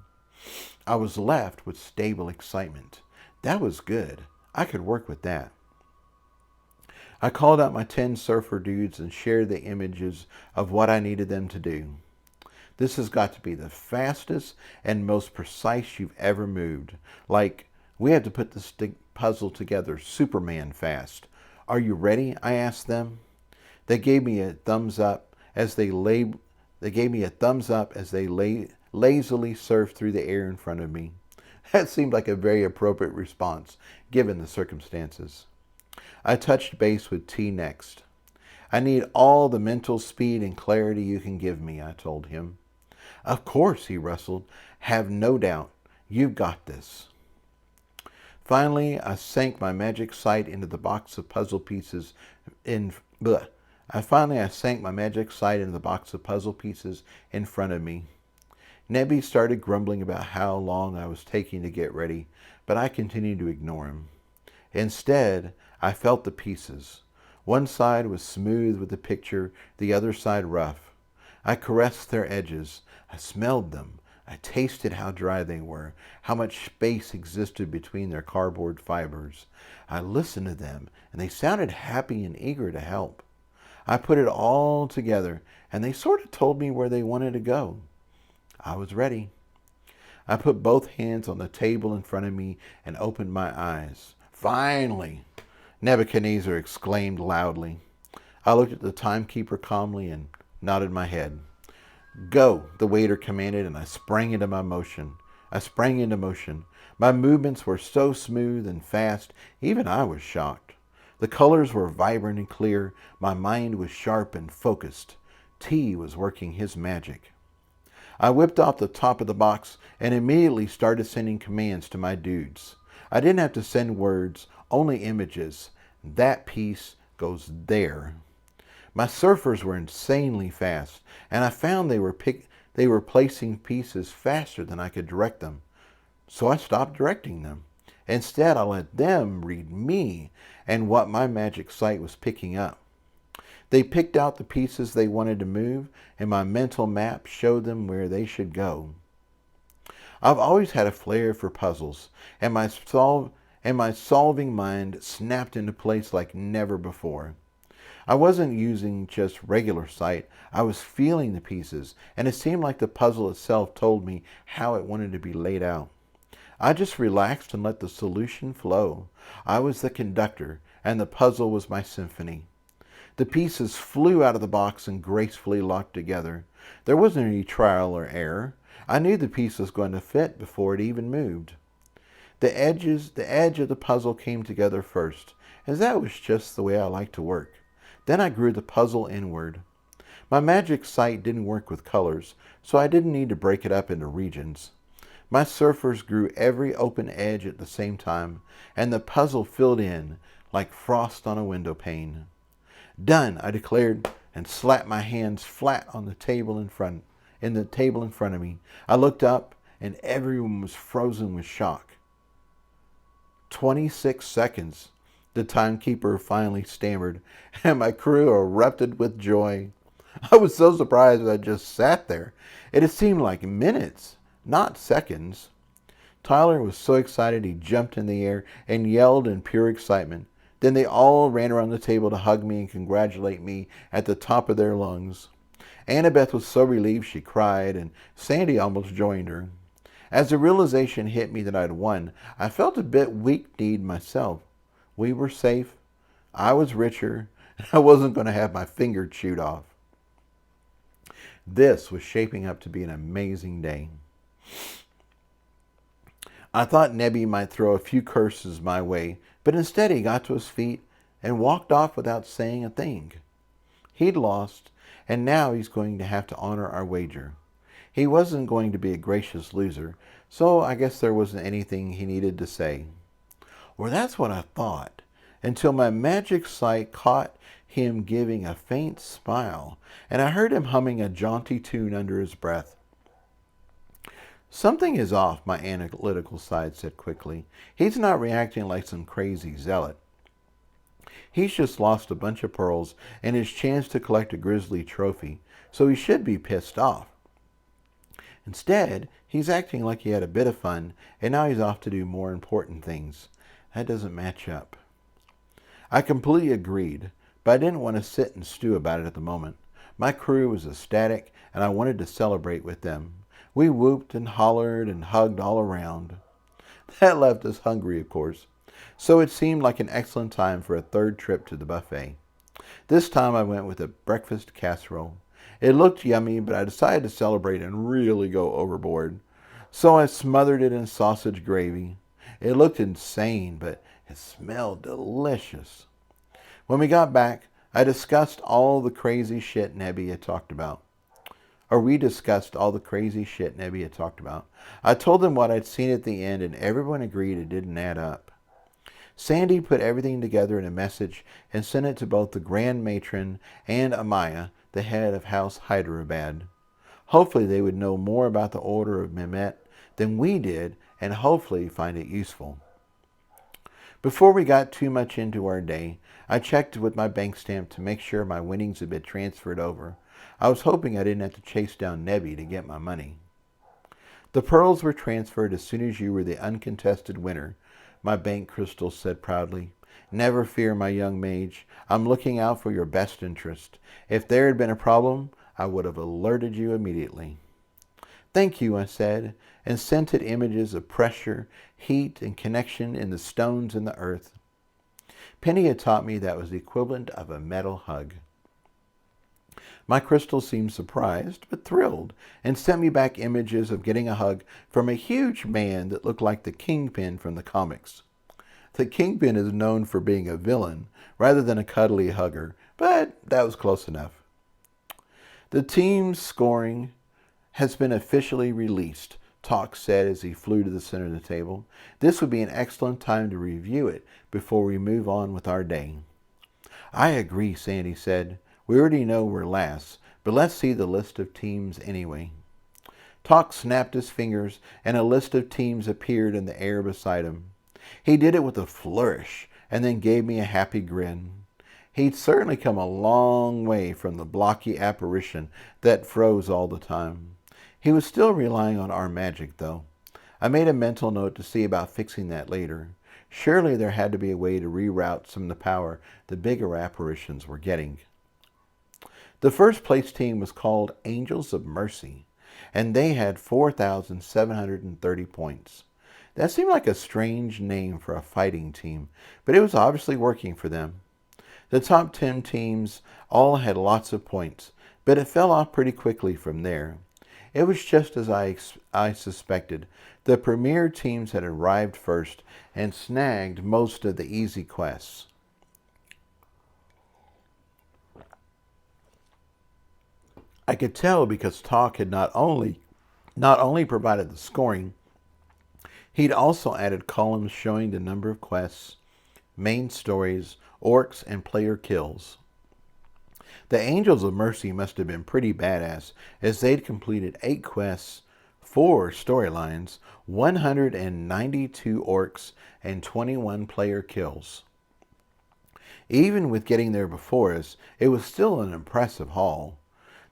I was left with stable excitement. That was good. I could work with that. I called out my 10 surfer dudes and shared the images of what I needed them to do. This has got to be the fastest and most precise you've ever moved. Like, we had to put this puzzle together Superman fast. "Are you ready?" I asked them. They gave me a thumbs up as they lazily surfed through the air in front of me. That seemed like a very appropriate response, given the circumstances. I touched base with T next. I need all the mental speed and clarity you can give me, I told him. Of course, he rustled. Have no doubt. You've got this. Finally, I sank my magic sight into the box of puzzle pieces in bleh. I sank my magic sight into the box of puzzle pieces in front of me. Nebby started grumbling about how long I was taking to get ready, but I continued to ignore him. Instead, I felt the pieces. One side was smooth with the picture, the other side rough. I caressed their edges. I smelled them. I tasted how dry they were, how much space existed between their cardboard fibers. I listened to them, and they sounded happy and eager to help. I put it all together, and they sort of told me where they wanted to go. I was ready. I put both hands on the table in front of me and opened my eyes. Finally! Nebuchadnezzar exclaimed loudly. I looked at the timekeeper calmly and nodded my head. Go, the waiter commanded, and I sprang into motion. My movements were so smooth and fast, even I was shocked. The colors were vibrant and clear. My mind was sharp and focused. T was working his magic. I whipped off the top of the box and immediately started sending commands to my dudes. I didn't have to send words, only images. That piece goes there. My surfers were insanely fast, and I found they were placing pieces faster than I could direct them. So I stopped directing them. Instead, I let them read me and what my magic sight was picking up. They picked out the pieces they wanted to move, and my mental map showed them where they should go. I've always had a flair for puzzles, and my solving mind snapped into place like never before. I wasn't using just regular sight. I was feeling the pieces, and it seemed like the puzzle itself told me how it wanted to be laid out. I just relaxed and let the solution flow. I was the conductor, and the puzzle was my symphony. The pieces flew out of the box and gracefully locked together. There wasn't any trial or error. I knew the piece was going to fit before it even moved. The edge of the puzzle came together first, as that was just the way I like to work. Then I grew the puzzle inward. My magic sight didn't work with colors, so I didn't need to break it up into regions. My surfers grew every open edge at the same time, and the puzzle filled in like frost on a window pane. Done, I declared, and slapped my hands flat on the table in front of me. I looked up, and everyone was frozen with shock. 26 seconds, the timekeeper finally stammered, and my crew erupted with joy. I was so surprised that I just sat there. It had seemed like minutes, not seconds. Tyler was so excited he jumped in the air and yelled in pure excitement. Then they all ran around the table to hug me and congratulate me at the top of their lungs. Annabeth was so relieved she cried, and Sandy almost joined her. As the realization hit me that I'd won, I felt a bit weak-kneed myself. We were safe, I was richer, and I wasn't going to have my finger chewed off. This was shaping up to be an amazing day. I thought Nebby might throw a few curses my way, but instead he got to his feet and walked off without saying a thing. He'd lost, and now he's going to have to honor our wager. He wasn't going to be a gracious loser, so I guess there wasn't anything he needed to say. Well, that's what I thought, until my magic sight caught him giving a faint smile, and I heard him humming a jaunty tune under his breath. Something is off, my analytical side said quickly. He's not reacting like some crazy zealot. He's just lost a bunch of pearls and his chance to collect a grisly trophy, so he should be pissed off. Instead, he's acting like he had a bit of fun, and now he's off to do more important things. That doesn't match up. I completely agreed, but I didn't want to sit and stew about it at the moment. My crew was ecstatic, and I wanted to celebrate with them. We whooped and hollered and hugged all around. That left us hungry, of course, so it seemed like an excellent time for a third trip to the buffet. This time I went with a breakfast casserole. It looked yummy, but I decided to celebrate and really go overboard. So I smothered it in sausage gravy. It looked insane, but it smelled delicious. When we got back, I discussed all the crazy shit Nebby had talked about. Or we discussed all the crazy shit Nebby had talked about. I told them what I'd seen at the end, and everyone agreed it didn't add up. Sandy put everything together in a message and sent it to both the Grand Matron and Amaya, the head of House Hyderabad. Hopefully they would know more about the Order of Mehmet than we did, and hopefully find it useful. Before we got too much into our day, I checked with my bank stamp to make sure my winnings had been transferred over. I was hoping I didn't have to chase down Nebby to get my money. The pearls were transferred as soon as you were the uncontested winner, my bank crystal said proudly. Never fear, my young mage. I'm looking out for your best interest. If there had been a problem, I would have alerted you immediately. Thank you, I said, and sent it images of pressure, heat, and connection in the stones and the earth. Penny had taught me that was the equivalent of a metal hug. My crystal seemed surprised, but thrilled, and sent me back images of getting a hug from a huge man that looked like the Kingpin from the comics. The Kingpin is known for being a villain rather than a cuddly hugger, but that was close enough. The team's scoring has been officially released, Talk said as he flew to the center of the table. This would be an excellent time to review it before we move on with our day. I agree, Sandy said. We already know we're last, but let's see the list of teams anyway. Talk snapped his fingers, and a list of teams appeared in the air beside him. He did it with a flourish, and then gave me a happy grin. He'd certainly come a long way from the blocky apparition that froze all the time. He was still relying on our magic, though. I made a mental note to see about fixing that later. Surely there had to be a way to reroute some of the power the bigger apparitions were getting. The first place team was called Angels of Mercy, and they had 4,730 points. That seemed like a strange name for a fighting team, but it was obviously working for them. The top 10 teams all had lots of points, but it fell off pretty quickly from there. It was just as I suspected. The premier teams had arrived first and snagged most of the easy quests. I could tell because Talk had not only provided the scoring, he'd also added columns showing the number of quests, main stories, orcs, and player kills. The Angels of Mercy must have been pretty badass, as they'd completed 8 quests, 4 storylines, 192 orcs, and 21 player kills. Even with getting there before us, it was still an impressive haul.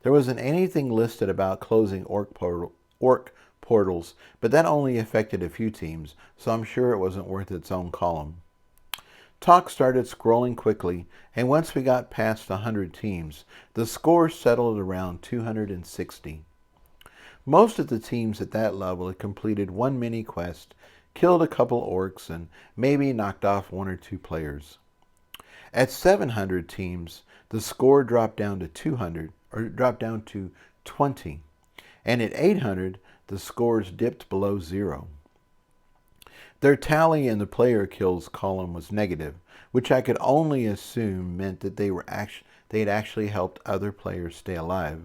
There wasn't anything listed about closing orc portals, but that only affected a few teams, so I'm sure it wasn't worth its own column. Talk started scrolling quickly, and once we got past 100 teams, the score settled around 260. Most of the teams at that level had completed 1 mini quest, killed a couple orcs, and maybe knocked off 1 or 2 players. At 700 teams, the score dropped down to 20, and at 800, the scores dipped below 0. Their tally in the player kills column was negative, which I could only assume meant that they had actually helped other players stay alive.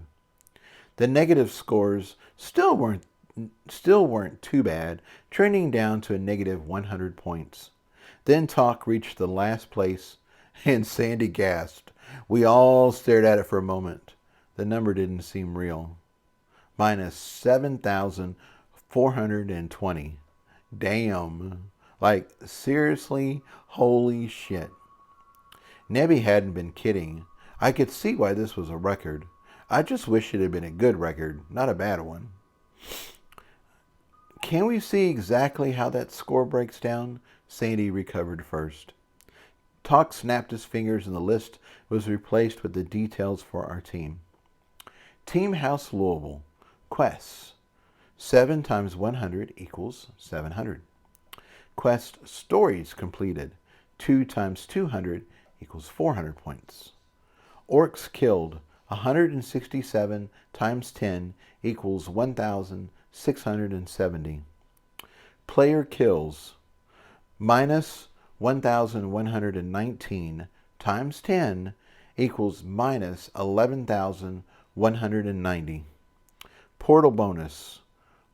The negative scores still weren't too bad, trending down to a negative 100 points. Then Talk reached the last place, and Sandy gasped. We all stared at it for a moment. The number didn't seem real. Minus 7,420. Damn. Like, seriously? Holy shit. Nebby hadn't been kidding. I could see why this was a record. I just wish it had been a good record, not a bad one. Can we see exactly how that score breaks down? Sandy recovered first. Talk snapped his fingers and the list was replaced with the details for our team. Team House Louisville. Quests. 7 times 100 equals 700. Quest stories completed. 2 times 200 equals 400 points. Orcs killed. 167 times 10 equals 1,000 670. Player kills minus 1,119 times 10 equals minus 11,190. Portal bonus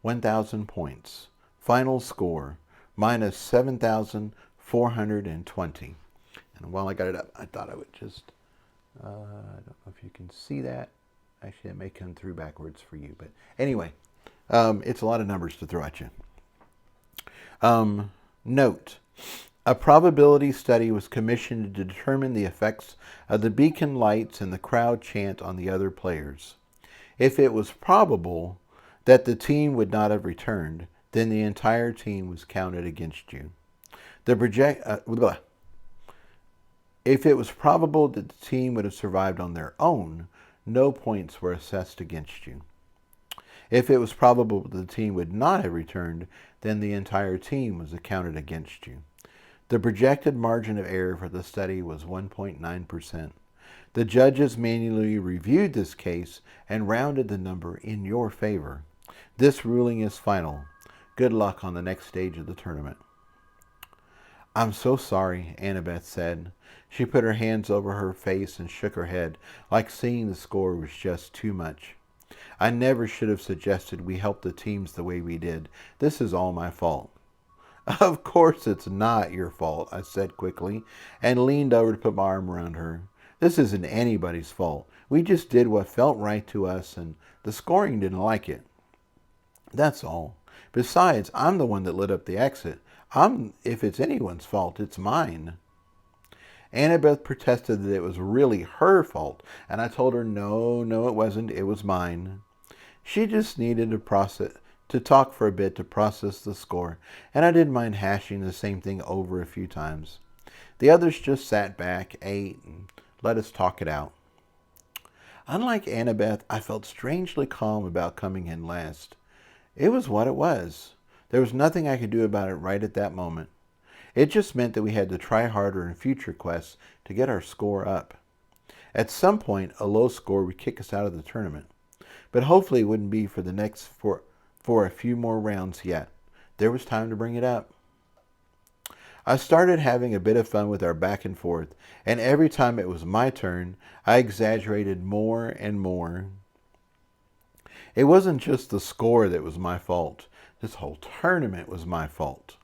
1,000 points. Final score minus 7,420. And while I got it up, I thought I would just, I don't know if you can see that. Actually, it may come through backwards for you. But anyway, it's a lot of numbers to throw at you. Note, a probability study was commissioned to determine the effects of the beacon lights and the crowd chant on the other players. If it was probable that the team would not have returned, then the entire team was counted against you. If it was probable that the team would have survived on their own, no points were assessed against you. If it was probable that the team would not have returned, then the entire team was accounted against you. The projected margin of error for the study was 1.9%. The judges manually reviewed this case and rounded the number in your favor. This ruling is final. Good luck on the next stage of the tournament. I'm so sorry, Annabeth said. She put her hands over her face and shook her head, like seeing the score was just too much. I never should have suggested we help the teams the way we did. This is all my fault. Of course it's not your fault, I said quickly, and leaned over to put my arm around her. This isn't anybody's fault. We just did what felt right to us, and the scoring didn't like it. That's all. Besides, I'm the one that lit up the exit. If it's anyone's fault, it's mine. Annabeth protested that it was really her fault, and I told her no, it wasn't. It was mine. She just needed to talk for a bit to process the score, and I didn't mind hashing the same thing over a few times. The others just sat back, ate, and let us talk it out. Unlike Annabeth, I felt strangely calm about coming in last. It was what it was. There was nothing I could do about it right at that moment. It just meant that we had to try harder in future quests to get our score up. At some point, a low score would kick us out of the tournament, but hopefully it wouldn't be for a few more rounds yet. There was time to bring it up. I started having a bit of fun with our back and forth, and every time it was my turn, I exaggerated more and more. It wasn't just the score that was my fault. This whole tournament was my fault.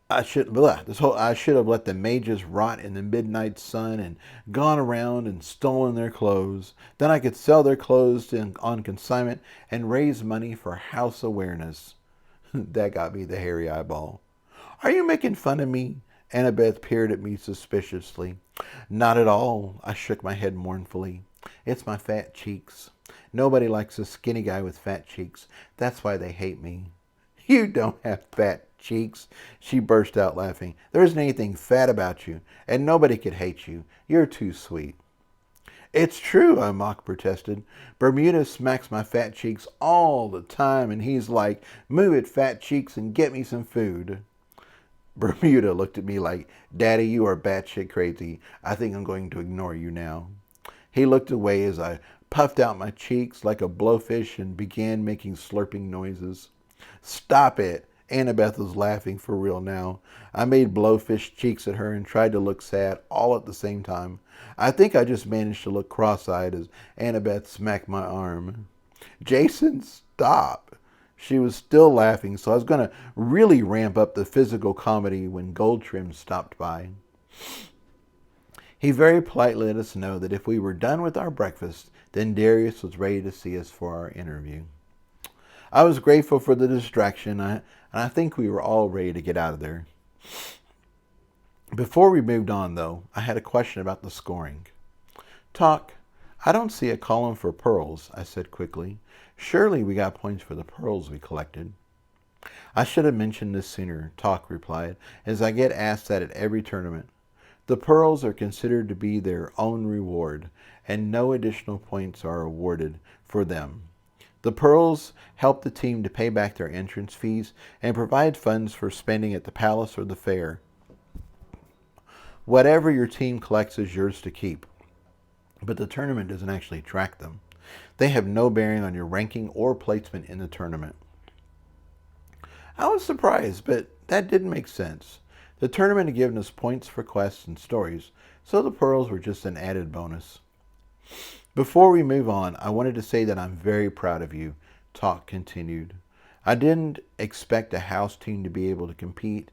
I should have let the mages rot in the midnight sun and gone around and stolen their clothes. Then I could sell their clothes on consignment and raise money for house awareness. That got me the hairy eyeball. Are you making fun of me? Annabeth peered at me suspiciously. Not at all. I shook my head mournfully. It's my fat cheeks. Nobody likes a skinny guy with fat cheeks. That's why they hate me. You don't have fat cheeks, she burst out laughing. There isn't anything fat about you, and nobody could hate you. You're too sweet. It's true, I mock protested. Bermuda smacks my fat cheeks all the time, and he's like, move it, fat cheeks, and get me some food. Bermuda looked at me like, Daddy, you are batshit crazy. I think I'm going to ignore you now. He looked away as I puffed out my cheeks like a blowfish and began making slurping noises. Stop it. Annabeth was laughing for real now. I made blowfish cheeks at her and tried to look sad all at the same time. I think I just managed to look cross-eyed as Annabeth smacked my arm. Jason, stop. She was still laughing, so I was going to really ramp up the physical comedy when Goldtrim stopped by. He very politely let us know that if we were done with our breakfast, then Darius was ready to see us for our interview. I was grateful for the distraction, and I think we were all ready to get out of there. Before we moved on, though, I had a question about the scoring. Talk, I don't see a column for pearls, I said quickly. Surely we got points for the pearls we collected. I should have mentioned this sooner, Talk replied, as I get asked that at every tournament. The pearls are considered to be their own reward, and no additional points are awarded for them. The pearls help the team to pay back their entrance fees and provide funds for spending at the palace or the fair. Whatever your team collects is yours to keep, but the tournament doesn't actually track them. They have no bearing on your ranking or placement in the tournament. I was surprised, but that didn't make sense. The tournament had given us points for quests and stories, so the pearls were just an added bonus. Before we move on, I wanted to say that I'm very proud of you, Talk continued. I didn't expect a house team to be able to complete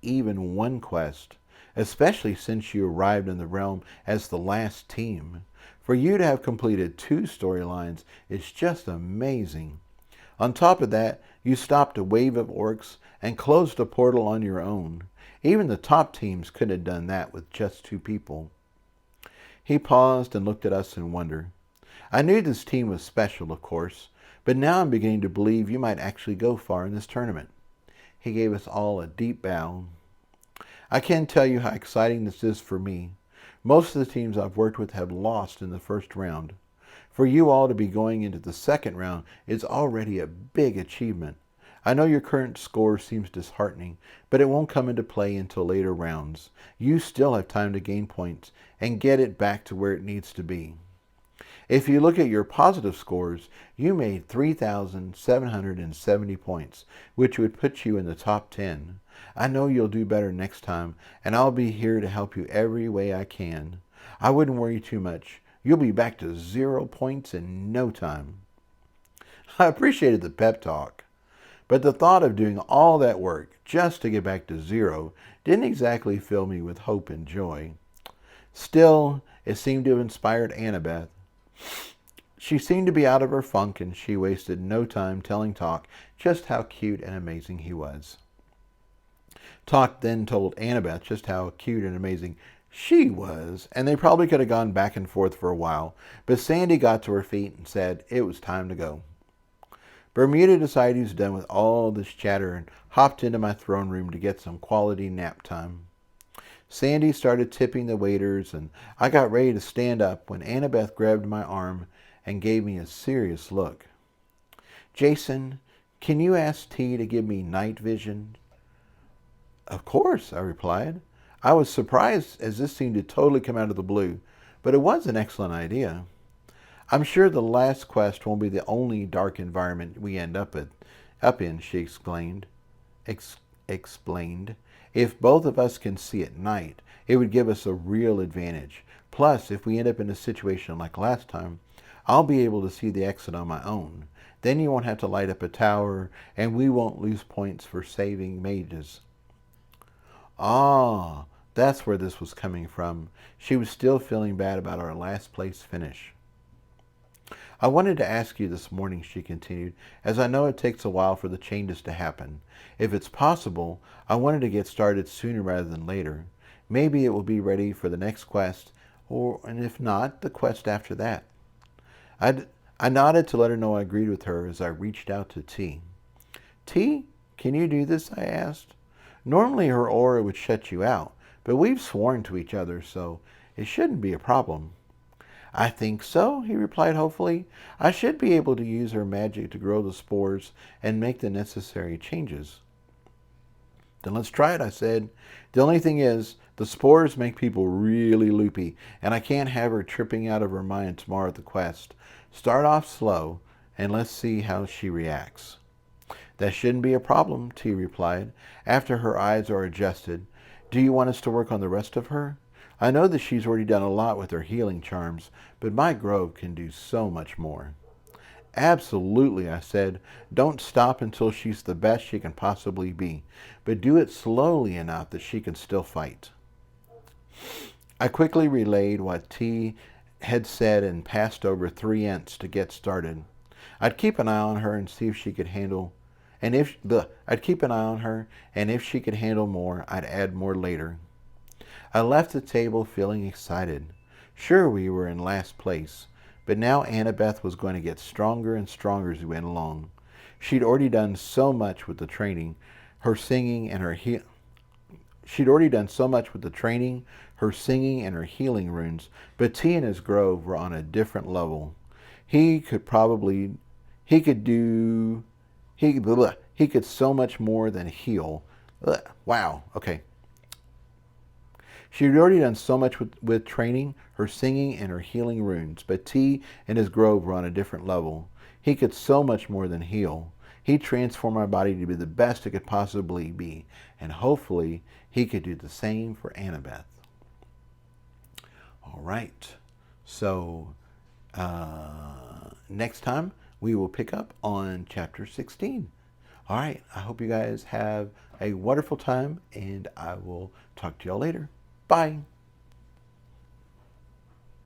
even one quest, especially since you arrived in the realm as the last team. For you to have completed 2 storylines is just amazing. On top of that, you stopped a wave of orcs and closed a portal on your own. Even the top teams couldn't have done that with just 2 people. He paused and looked at us in wonder. I knew this team was special, of course, but now I'm beginning to believe you might actually go far in this tournament. He gave us all a deep bow. I can't tell you how exciting this is for me. Most of the teams I've worked with have lost in the first round. For you all to be going into the second round is already a big achievement. I know your current score seems disheartening, but it won't come into play until later rounds. You still have time to gain points and get it back to where it needs to be. If you look at your positive scores, you made 3,770 points, which would put you in the top 10. I know you'll do better next time, and I'll be here to help you every way I can. I wouldn't worry too much. You'll be back to 0 points in no time. I appreciated the pep talk, but the thought of doing all that work just to get back to 0 didn't exactly fill me with hope and joy. Still, it seemed to have inspired Annabeth. She seemed to be out of her funk, and she wasted no time telling Talk just how cute and amazing he was. Talk then told Annabeth just how cute and amazing she was, and they probably could have gone back and forth for a while, but Sandy got to her feet and said it was time to go. Bermuda decided he was done with all this chatter and hopped into my throne room to get some quality nap time. Sandy started tipping the waiters, and I got ready to stand up when Annabeth grabbed my arm and gave me a serious look. Jason, can you ask T to give me night vision? Of course, I replied. I was surprised as this seemed to totally come out of the blue, but it was an excellent idea. I'm sure the last quest won't be the only dark environment we end up in, she explained. Explained. If both of us can see at night, it would give us a real advantage. Plus, if we end up in a situation like last time, I'll be able to see the exit on my own. Then you won't have to light up a tower, and we won't lose points for saving mages. Ah, that's where this was coming from. She was still feeling bad about our last place finish. I wanted to ask you this morning, she continued, as I know it takes a while for the changes to happen. If it's possible, I wanted to get started sooner rather than later. Maybe it will be ready for the next quest, and if not, the quest after that. I nodded to let her know I agreed with her as I reached out to T. T, can you do this? I asked. Normally her aura would shut you out, but we've sworn to each other, so it shouldn't be a problem. I think so, he replied hopefully. I should be able to use her magic to grow the spores and make the necessary changes. Then let's try it, I said. The only thing is, the spores make people really loopy, and I can't have her tripping out of her mind tomorrow at the quest. Start off slow, and let's see how she reacts. That shouldn't be a problem, T replied, after her eyes are adjusted. Do you want us to work on the rest of her? I know that she's already done a lot with her healing charms, but my grove can do so much more. Absolutely, I said. Don't stop until she's the best she can possibly be, but do it slowly enough that she can still fight. I quickly relayed what T had said and passed over 3 Ents to get started. I'd keep an eye on her and see if she could handle, and if she could handle more, I'd add more later. I left the table feeling excited. Sure, we were in last place, but now Annabeth was going to get stronger and stronger as we went along. She'd already done so much with the training, her singing and her healing runes, but T and his grove were on a different level. He could so much more than heal. Wow, okay. She had already done so much with training, her singing, and her healing runes, but T and his grove were on a different level. He could so much more than heal. He transformed my body to be the best it could possibly be, and hopefully he could do the same for Annabeth. All right, so next time we will pick up on chapter 16. All right, I hope you guys have a wonderful time, and I will talk to y'all later. Bye.